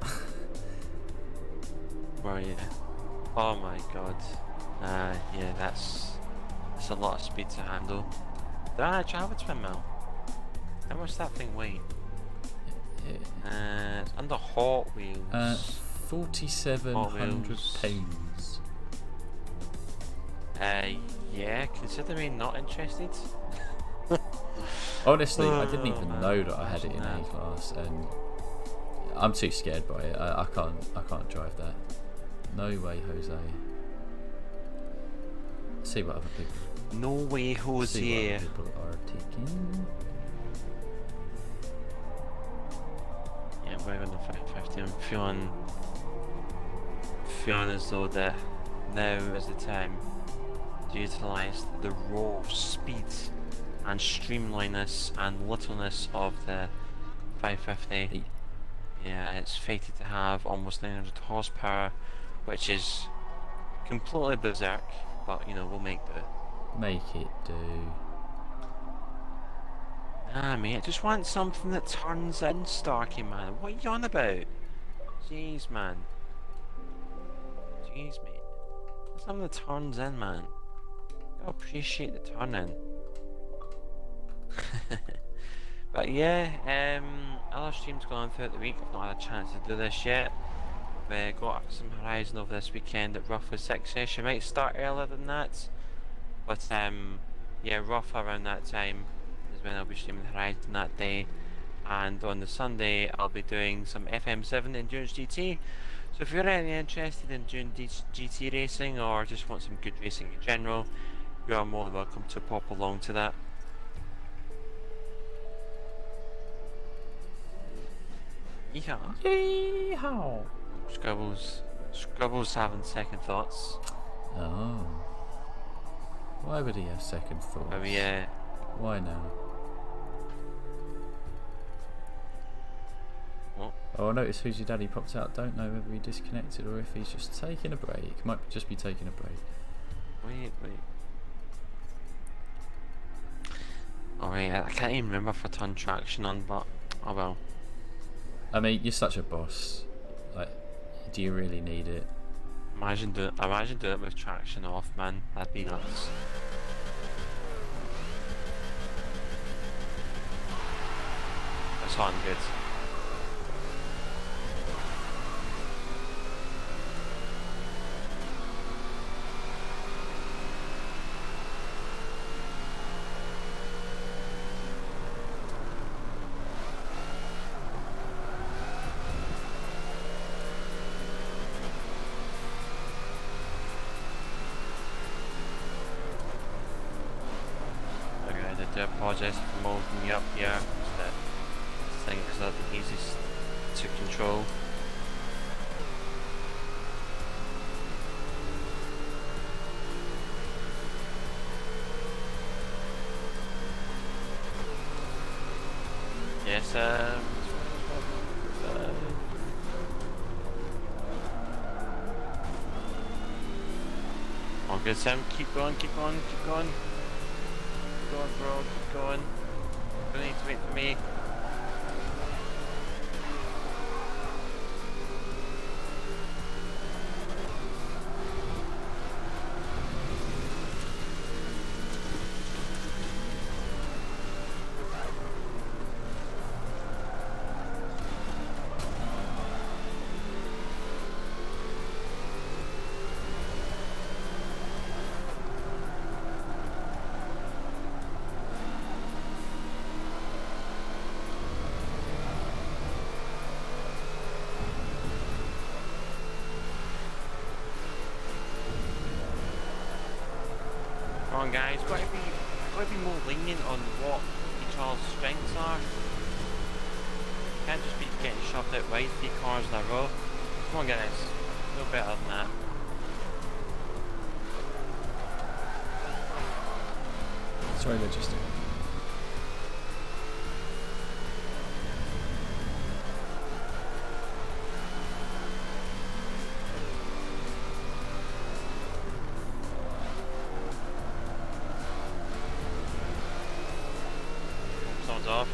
Where are you? Oh my god. Yeah, that's a lot of speed to handle. Did I actually have a twin mill? How much does that thing weigh? It's under Hot Wheels. 4,700 pounds. Yeah, consider me not interested. Honestly, I didn't even know that I had it in A class, and I'm too scared by it. I can't drive that. No way, Jose. See what other people. No way, Jose. See what other people are taking. Yeah, we're going to 550. I'm feeling as though now is the time. to utilise the raw speed and streamlineness and littleness of the 550. Yeah, it's fated to have almost 900 horsepower, which is completely berserk, but you know, we'll make do. Make it do. Nah, mate, I just want something that turns in, Starky, man. What are you on about? Jeez, man. Jeez, mate. Something that turns in, man. I appreciate the turning. But yeah, other streams going on throughout the week. I've not had a chance to do this yet. We've got some Horizon over this weekend at roughly 6ish. I might start earlier than that. But yeah, rough around that time is when I'll be streaming Horizon that day. And on the Sunday, I'll be doing some FM7 Endurance GT. So if you're any interested in doing GT racing or just want some good racing in general, you are more than welcome to pop along to that. Yeehaw! Yeehaw! Scribble's having second thoughts. Oh. Why would he have second thoughts? Oh yeah. Why now? What? Oh, notice who's your daddy popped out. Don't know whether he disconnected or if he's just taking a break. Might just be taking a break. Wait. Alright, I can't even remember if I turned traction on, but oh well. I mean, you're such a boss. Like, do you really need it? Imagine doing it with traction off, man. That'd be nuts. That's on good. I do apologise for molding you up here. This thing is not the easiest to control. Yes, all good, Sam. Keep going. Keep going, bro, keep going. You don't need to wait for me. Come on, guys, got to be more lenient on what each other's strengths are. Can't just be getting shoved out wide 3 cars in a row. Come on, guys, no better than that. Sorry, logistic. Someone's off.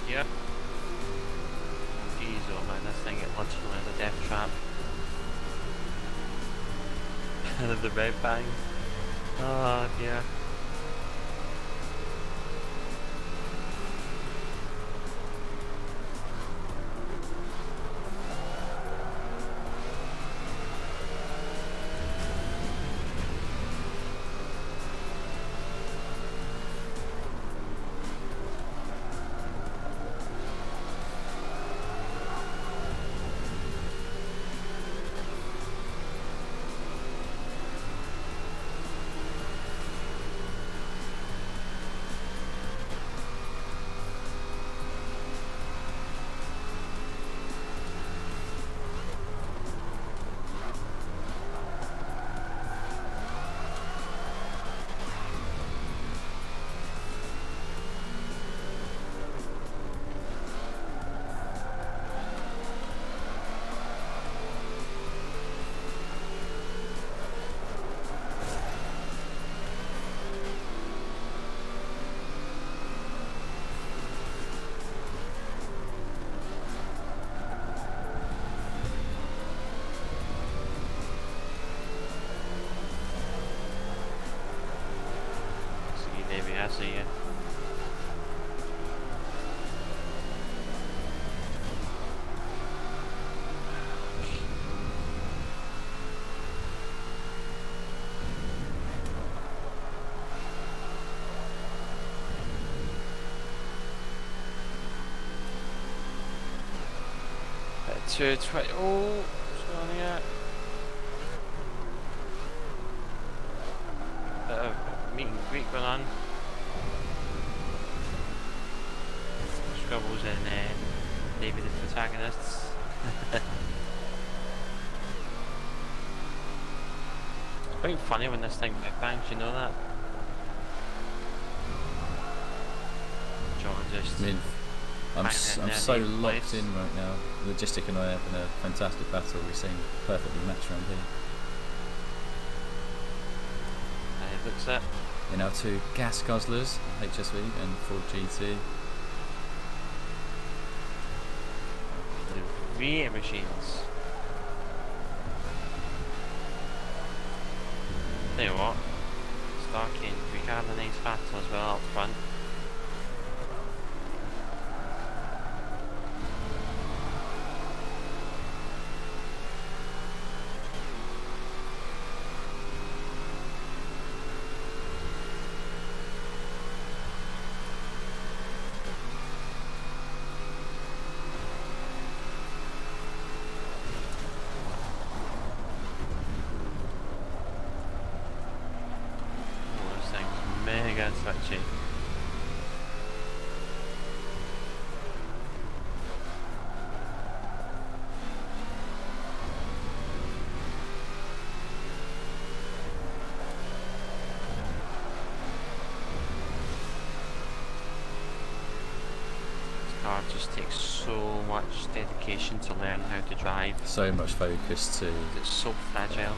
Here. Jeez, oh man, this thing at lunchtime is a death trap. The red bang. Oh dear. see you. At 2:20. Oh, what's going on here? Bit of meet and greet going on. Scrubbles and David the protagonists. It's quite funny when this thing bangs, you know that? John just. I mean, I'm so locked in right now. Logistic and I are having a fantastic battle. We seem perfectly matched around here. It looks it. In our two gas guzzlers, HSV and Ford GT. The V8 machines. Tell you what, Starkey and we can have a nice battle as well up front. Mega switchy. This car just takes so much dedication to learn how to drive. So much focus too. It's so fragile.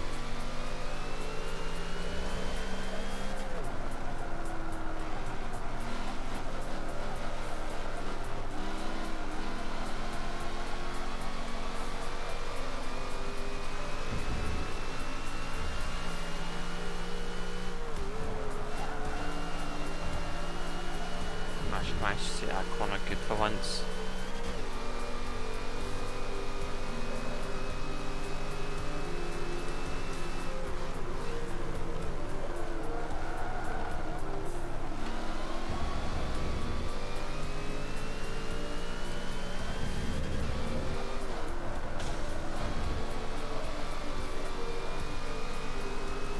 Managed to see that corner good for once.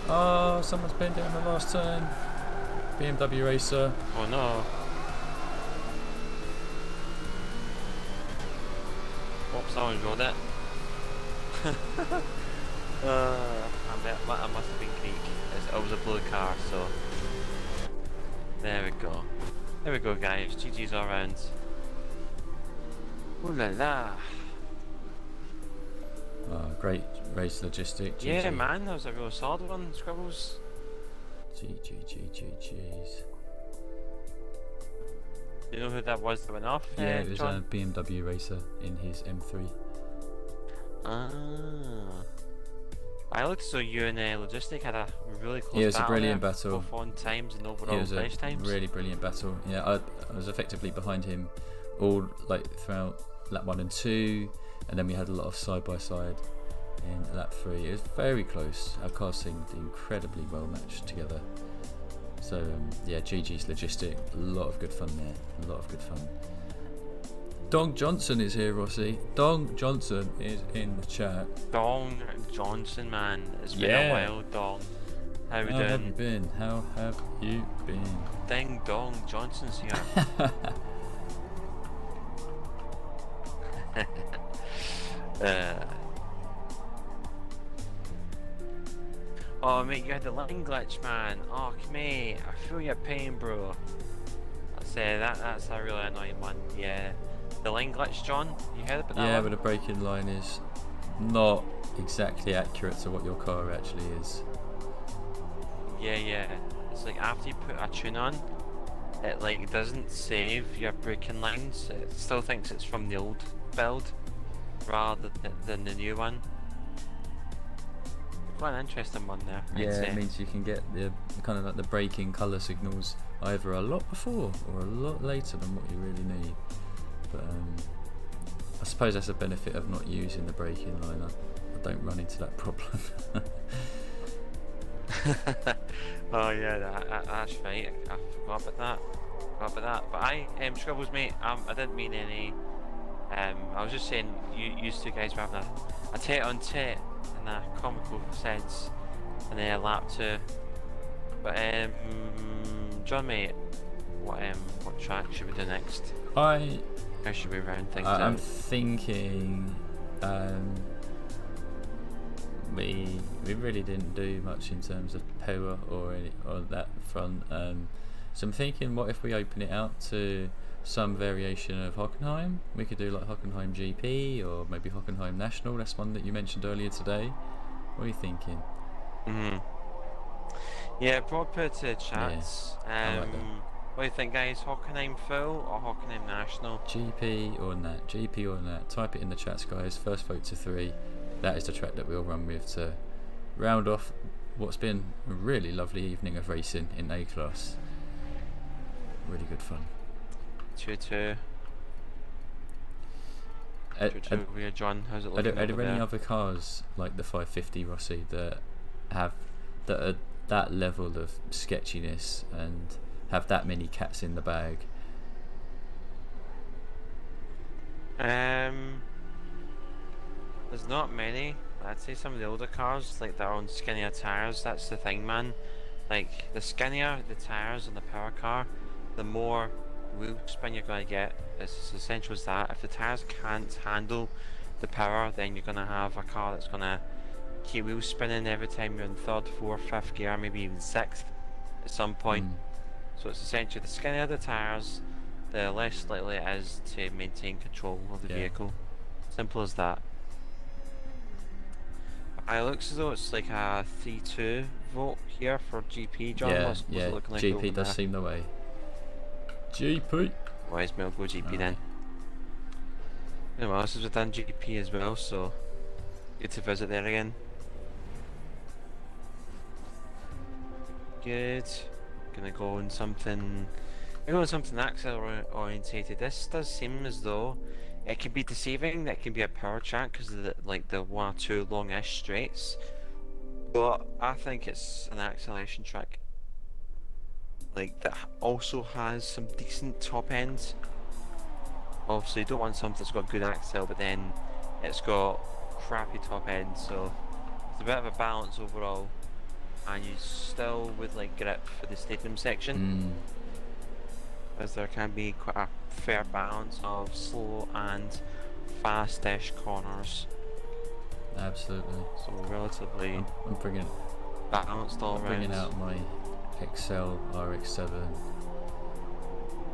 Oh, someone's been down the last turn. BMW racer. Oh no. Oops, someone rolled it. I must have been Greek. It was a blue car, so. There we go. There we go, guys. GG's all round. Ooh la la. Great race logistic. GG. Yeah, man, that was a real solid one, Scribbles. GG's. Do you know who that was that went off? Yeah, it was John? a BMW racer in his M3. Ah. I looked so you and Logistic had a really close battle. Yeah, it was a brilliant battle. Both on times and overall It was finish a times. really brilliant battle. Yeah, I was effectively behind him all throughout lap 1 and 2, and then we had a lot of side by side in lap 3. It was very close. Our cars seemed incredibly well matched together. So yeah, GG's Logistic, a lot of good fun there. A lot of good fun. Dong Johnson is here, Rossi. Dong Johnson is in the chat. Dong Johnson, man. It's been a while, Dong. How we How doing? have you been? How have you been? Ding Dong Johnson's here. Oh mate, you had the line glitch, man. Oh mate, I feel your pain, bro. That's a really annoying one. Yeah, the line glitch, John. You heard about that? Yeah, one? but the braking line is not exactly accurate to what your car actually is. Yeah. It's like after you put a tune on, it like doesn't save your braking lines. It still thinks it's from the old build rather than the new one. quite an interesting one there. I'd Yeah, say. it means you can get the kind of like the braking colour signals either a lot before or a lot later than what you really need. But I suppose that's a benefit of not using the braking line. I don't run into that problem. Oh yeah, that's right. I forgot about that. But Scribbles, mate. I didn't mean any. I was just saying you two guys were having a tete-on-tete in a comical sense, and then a lap two. But John, mate, what track should we do next? How should we round things out? I'm thinking we really didn't do much in terms of power or that front. So I'm thinking, what if we open it out to some variation of Hockenheim? We could do like Hockenheim GP or maybe Hockenheim National. That's one that you mentioned earlier today. What are you thinking? Yeah, proper to chats. I like that. What do you think, guys? Hockenheim full or Hockenheim National? GP or Nat? GP or Nat? Type it in the chats, guys. First vote to 3. That is the track that we'll run with to round off what's been a really lovely evening of racing in A class. Really good fun. 2-2. 2-2 with John. How's it looking? Are there any other cars like the 550 Rossi that are that level of sketchiness and have that many cats in the bag? There's not many. I'd say some of the older cars, like they're on skinnier tyres. That's the thing, man. Like the skinnier the tyres on the power car, the more wheel spin you're going to get. It's as essential as that. If the tyres can't handle the power, then you're going to have a car that's going to keep wheel spinning every time you're in 3rd, 4th, 5th gear, maybe even 6th at some point. So it's essentially the skinnier the tyres, the less likely it is to maintain control of the vehicle. Simple as that. It looks as though it's like a 3-2 vote here for GP, John. What's it looking like GP does seem the way. GP! Wise me, I'll go GP then. Anyone else has done GP as well, so good to visit there again. Good. Gonna go on something. We're going something axle orientated. This does seem as though it can be deceiving. That can be a power track because of the 1 or 2 longish straights. But I think it's an acceleration track. Like that also has some decent top ends. Obviously, you don't want something that's got good axle, but then it's got crappy top end. So it's a bit of a balance overall. And you still would like grip for the stadium section, as there can be quite a fair balance of slow and fast-ish corners. Absolutely. So relatively I'm bringing balanced all round. Bringing out my XL RX-7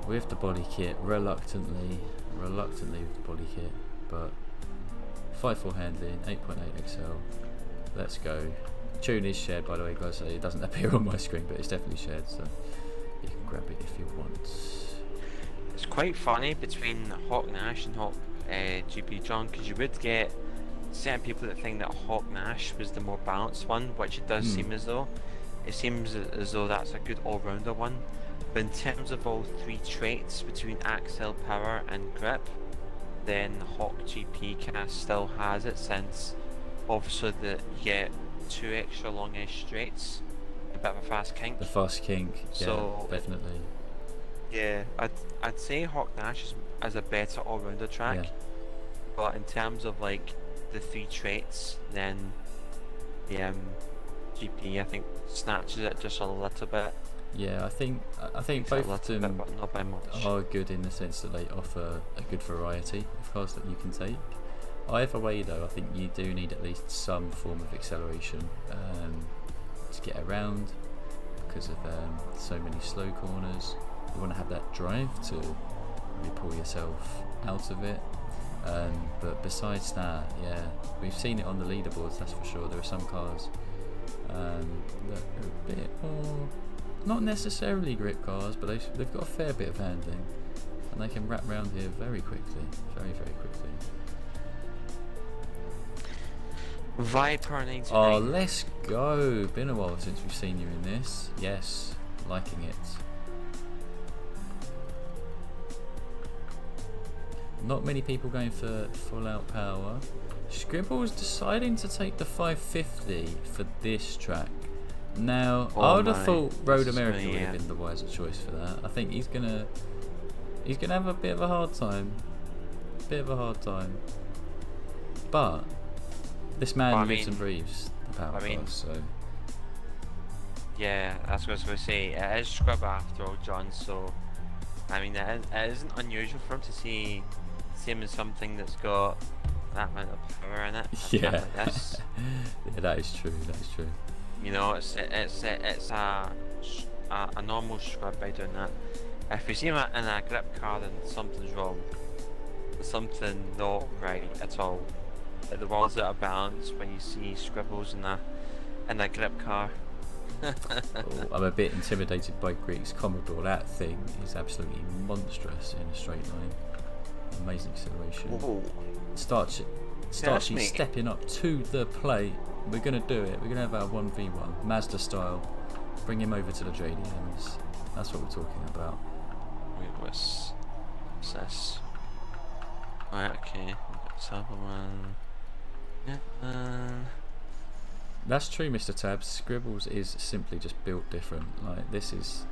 with the body kit, reluctantly with the body kit, but 5.4 handling, 8.8 XL. Let's go. Tune is shared, by the way, guys, so it doesn't appear on my screen, but it's definitely shared, so you can grab it if you want. It's quite funny between Hawk Nash and Hawk GP John, because you would get certain people that think that Hawk Nash was the more balanced one, which it does seem as though. It seems as though that's a good all-rounder one, but in terms of all 3 traits between axle, power and grip, then Hawk GP kind of still has it, since obviously that you get 2 extra longish straights, a bit of a fast kink. The fast kink, yeah, so definitely. I'd say Hawk Nash is a better all-rounder track, but in terms of like the 3 traits, then the GP I think snatches it just a little bit. Yeah, I think both of them but not by much. are good in the sense that they offer a good variety of cars that you can take. Either way though, I think you do need at least some form of acceleration to get around, because of so many slow corners. You want to have that drive to really pull yourself out of it. But besides that, yeah, we've seen it on the leaderboards, that's for sure. There are some cars that are a bit more, not necessarily grip cars, but they've got a fair bit of handling, and they can wrap around here very quickly, very quickly. Viper 99. Oh, let's go. Been a while since we've seen you in this. Yes, liking it. Not many people going for full out power. Scribble's deciding to take the 550 for this track. Now, I would have thought Road America would have been the wiser choice for that. I think he's gonna have a bit of a hard time. But this man lives and breathes the power class, so. Yeah, that's what I was going to say. It is Scrub after all, John, so I mean, it isn't unusual for him to see him as something that's got that amount of power in it. Yeah. Like this. Yeah, that is true. You know, it's a normal Scrub by doing that. If you see him in a grip car, then something's wrong. Something not right at all. The world's out of balance when you see Scribbles in a grip car. Oh, I'm a bit intimidated by Greek's Commodore. That thing is absolutely monstrous in a straight line. Amazing acceleration. Whoa. Starts stepping up to the plate. We're going to do it. We're going to have our 1v1 Mazda style. Bring him over to the JDMs. That's what we're talking about. Wait, what's this? Right, okay. Cyberman. Yeah. That's true, Mr. Tabs. Scribbles is simply just built different. Like this is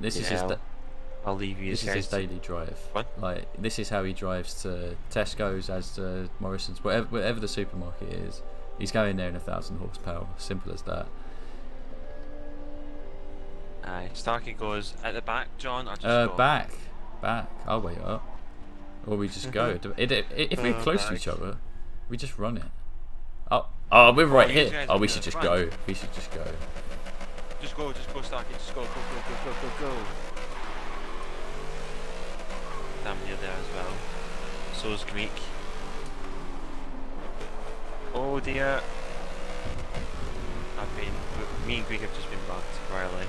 his. I'll leave you. This is his daily drive. What? Like this is how he drives to Tesco's, as to Morrison's, whatever the supermarket is. He's going there in 1,000 horsepower. Simple as that. Aye. Starkey goes at the back, John, or just go? Back. I'll wait up. Or we just go. If we're close to each other, we just run it. Oh, we're right here. Oh, we should just go. Just go, Starkey. Just go. Damn near there as well. So's Greek. Oh dear. Me and Greek have just been bugged royally.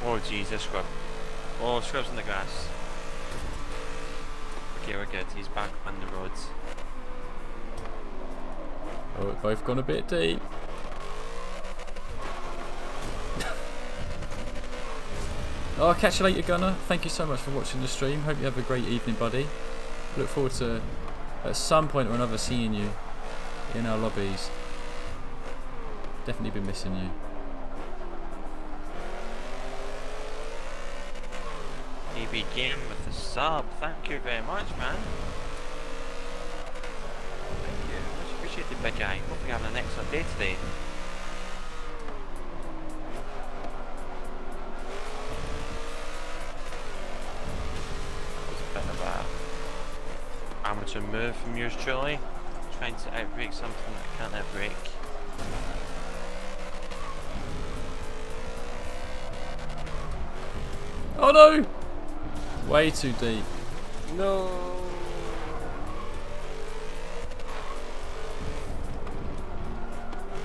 Oh Jesus, Scrub. Oh, Scrub's in the grass. Okay, we're good. He's back on the roads. Oh, we've both gone a bit deep. Oh, I'll catch you later, Gunner. Thank you so much for watching the stream. Hope you have a great evening, buddy. Look forward to, at some point or another, seeing you in our lobbies. Definitely been missing you. AB Game with the sub. Thank you very much, man. Thank you. Much appreciated, big guy. Hope you're having an excellent day today. That was a bit of a amateur move from yours truly. Trying to outbrake something that I can't outbrake. Oh no! Way too deep. No.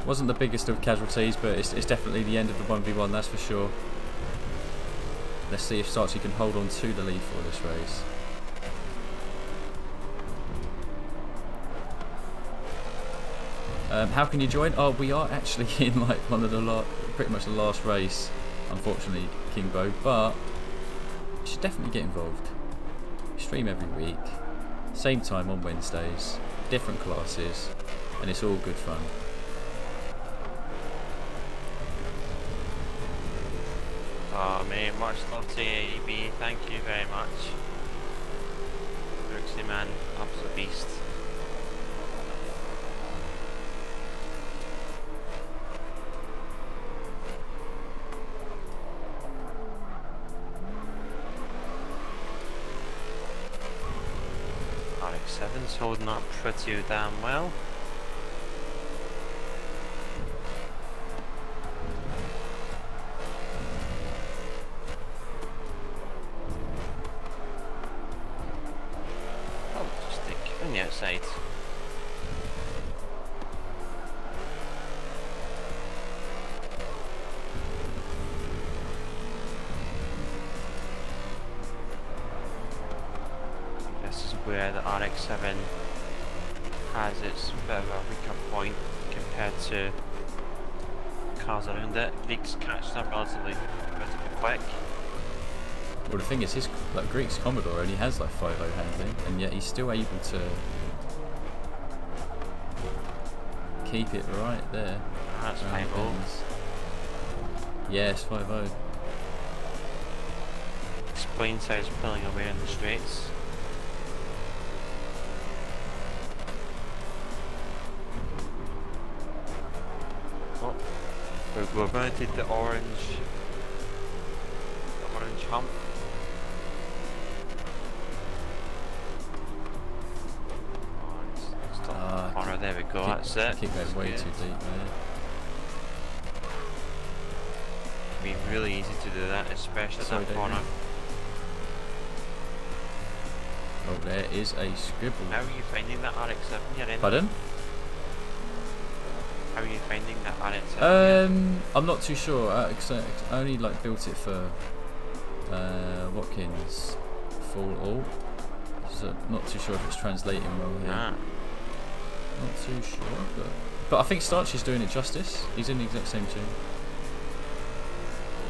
Wasn't the biggest of casualties, but it's definitely the end of the 1v1, that's for sure. Let's see if Sarchi can hold on to the lead for this race. How can you join? Oh, we are actually in like one of the pretty much the last race, unfortunately, Kingbo, but you should definitely get involved. Stream every week, same time on Wednesdays, different classes, and it's all good fun. Oh mate, much love to you, AB. Thank you very much. Brooksy man, absolute beast. RX-7's holding up pretty damn well. outside. This is where the RX-7 has its bit of a weaker point compared to cars around it. Greek's catching up relatively quick. Well, the thing is, his Greek's Commodore only has like 5.0 handling, and yet he's still able to keep it right there. That's 5.0. Yes, 5.0. Explains how he's pulling away in the straights. Oh, we're going to take the orange hump. Corner, there we go, that's it. Keep going way too deep there. It'd be really easy to do that, especially at that corner. Oh, there is a scribble. How are you finding that RX-7 you're in? Pardon? How are you finding that RX-7? I'm not too sure. Cause I only like built it for Watkins full all. So not too sure if it's translating well here. Ah. Not too sure, but I think Starchy's doing it justice. He's in the exact same tune.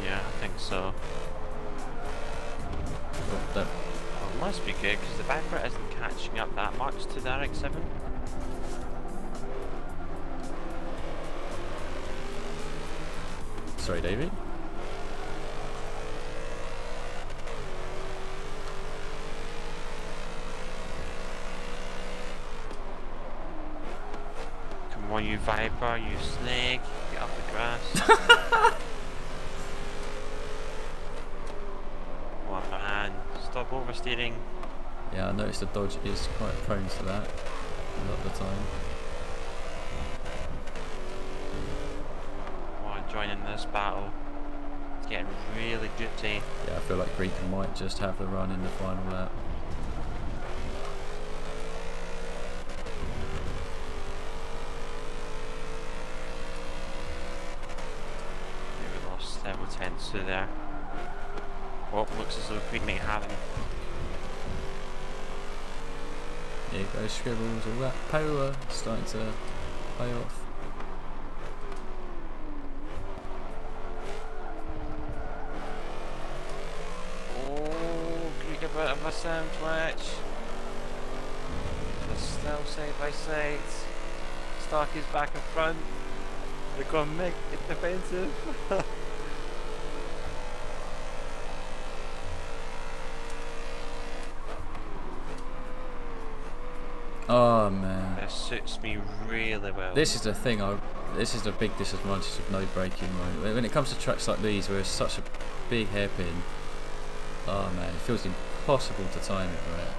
Yeah, I think so. Well, it must be good because the back foot isn't catching up that much to the RX-7. sorry, David. Come on, you viper, you snake, get off the grass. Come on, man, stop oversteering. Yeah, I noticed the Dodge is quite prone to that a lot of the time. Come on, join in this battle. It's getting really gritty. Yeah, I feel like Greek might just have the run in the final lap. We lost several tenths through there. Oh, looks as though Greek may have him. Here goes Scribbles, all that power starting to pay off. Oh, Greek a bit of a sandwich. They're still side by side. Starkey's back in front. They're going to make it defensive. Oh man, That suits me really well. this is the thing. This is the big disadvantage of no braking mode. When it comes to tracks like these, where it's such a big hairpin, oh man, it feels impossible to time it right.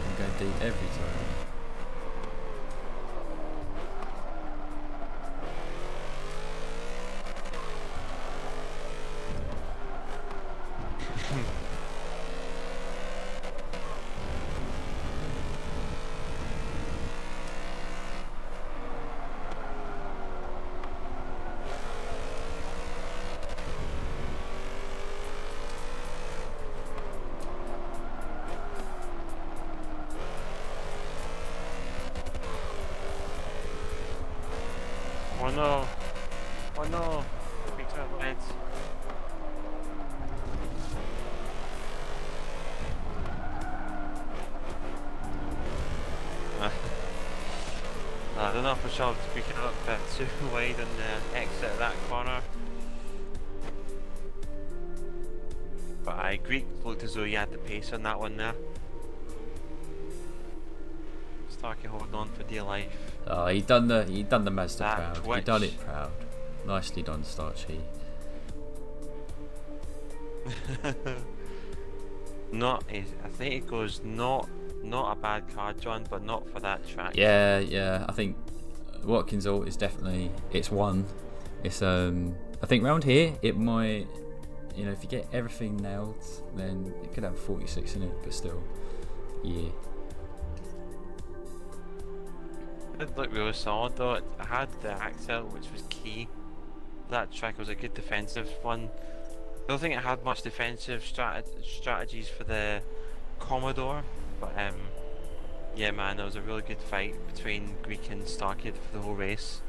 I'm going deep every time. Oh no! Oh no! Big turtle heads. I don't know if I shall be getting up a bit too wide on the exit of that corner. But Greek looked as though he had the pace on that one there. Starkey holding on for dear life. Oh, he done the Mazda That proud. twitch. He done it proud. Nicely done, Starchy. I think it goes not a bad car, John, but not for that track. Yeah. I think Watkins ult is definitely one. It's I think round here it might, if you get everything nailed, then it could have 46 in it, but still, Yeah. It did look really solid though. It had the Axel, which was key. That track was a good defensive one. I don't think it had much defensive strategies for the Commodore, but yeah, man, it was a really good fight between Greek and Starkid for the whole race.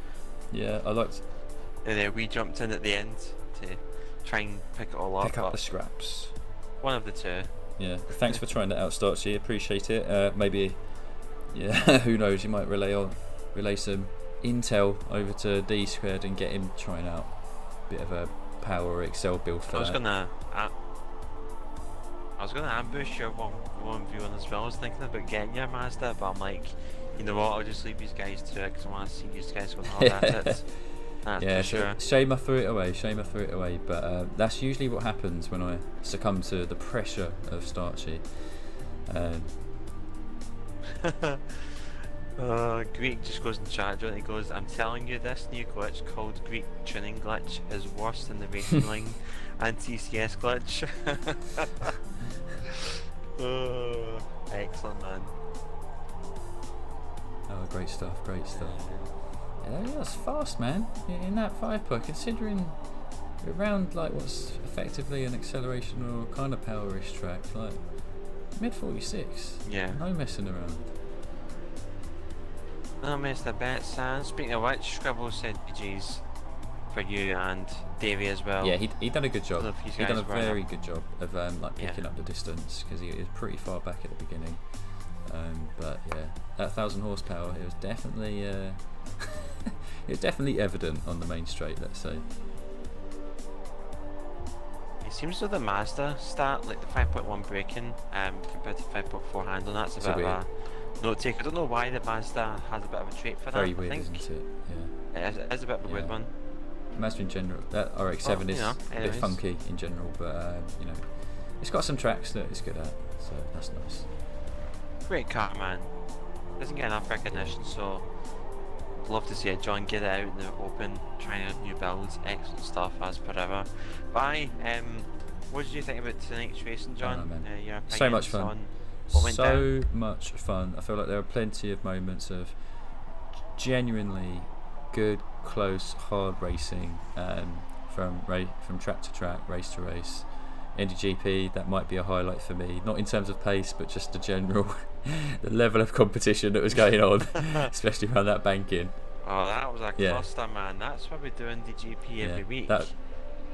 Yeah, I liked. And then we jumped in at the end to try and pick it all up. Pick up the scraps. One of the two. Yeah, thanks for trying that out, Starchy. Appreciate it. Maybe, yeah, who knows? You might relay some intel over to D Squared and get him trying out a bit of a power Excel build for I was that. gonna ambush your one view on as well. I was thinking about getting your Mazda, but I'm like, you know what? I'll just leave these guys to it because I want to see these guys going hard at it. That's Yeah, for sure. shame I threw it away. But that's usually what happens when I succumb to the pressure of Starchy. Greek just goes in the chat and he goes, I'm telling you, this new glitch called Greek tuning glitch is worse than the racing line and TCS glitch. Excellent, man. Oh, great stuff. Yeah, that's fast, man. In that 5-putt, considering around like what's effectively an acceleration or kind of powerish track, like mid 46. Yeah. No messing around. No, Mr. Betsan. Speaking of which, Scribble said GG's for you and Davey as well. Yeah, he done a good job. Love you He done a guys right very now. good job of like picking up the distance because he was pretty far back at the beginning. But yeah, that 1,000 horsepower, it was definitely it was definitely evident on the main straight. Let's say. It seems to the Mazda stat, like the 5.1 braking, compared to 5.4 handling, that's a bit weird. of a note take. I don't know why the Mazda has a bit of a trait for Very that. weird, I think isn't it? Yeah. it is a bit of a weird one. Mazda in general, that RX-7 is a bit anyways. funky in general, but you know, it's got some tracks that it's good at, so that's nice. Great car, man. Doesn't get enough recognition, so I'd love to see it. John, get it out in the open, trying out new builds, excellent stuff as per ever. Bye. What did you think about tonight's racing, John? Man. Your So much opinions fun. on what went down? So much fun. I feel like there are plenty of moments of genuinely good, close, hard racing from track to track, race to race. NDGP, that might be a highlight for me, not in terms of pace but just the general the level of competition that was going on, especially around that banking. Oh, that was a cluster, man. That's why we're doing the GP every week. Just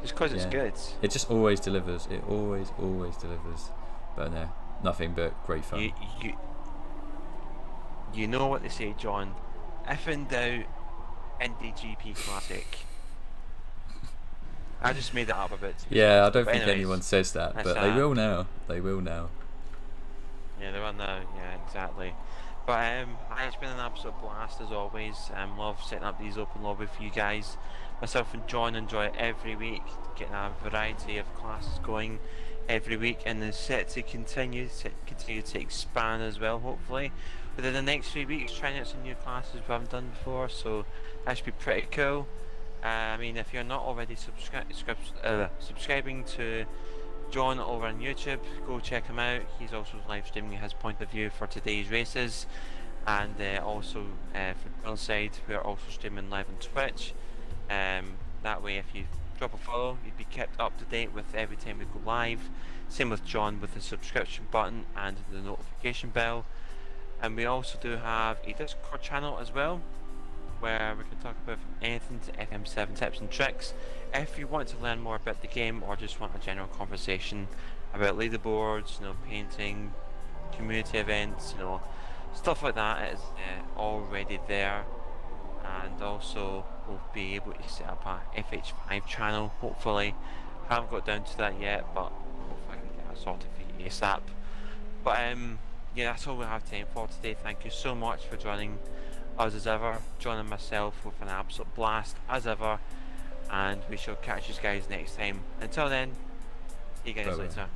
because it's good. It just always delivers. It always delivers. But no, nothing but great fun. You know what they say, John. If in doubt, NDGP Classic. I just made that up a bit. Yeah, I don't think anyways, anyone says that, but they will now. They will now. Yeah, they will now. Yeah, exactly. But it's been an absolute blast as always. Love setting up these open lobby for you guys. Myself and John enjoy it every week, getting a variety of classes going every week, and it's set to continue to expand as well. Hopefully, within the next few weeks, trying out some new classes we haven't done before. So that should be pretty cool. I mean, if you're not already subscribing to John over on YouTube, go check him out. He's also live streaming his point of view for today's races, and also for John's side, we're also streaming live on Twitch. That way, if you drop a follow, you'd be kept up to date with every time we go live. Same with John with the subscription button and the notification bell. And we also do have a Discord channel as well, where we can talk about anything to FM7 tips and tricks. If you want to learn more about the game or just want a general conversation about leaderboards, painting, community events, stuff like that, it is already there. And also we'll be able to set up a FH5 channel, hopefully. Haven't got down to that yet, but hopefully I can get that sorted for you ASAP. But yeah, that's all we have time for today. Thank you so much for joining us as ever. John and myself with an absolute blast as ever, and we shall catch you guys next time. Until then, see you guys later.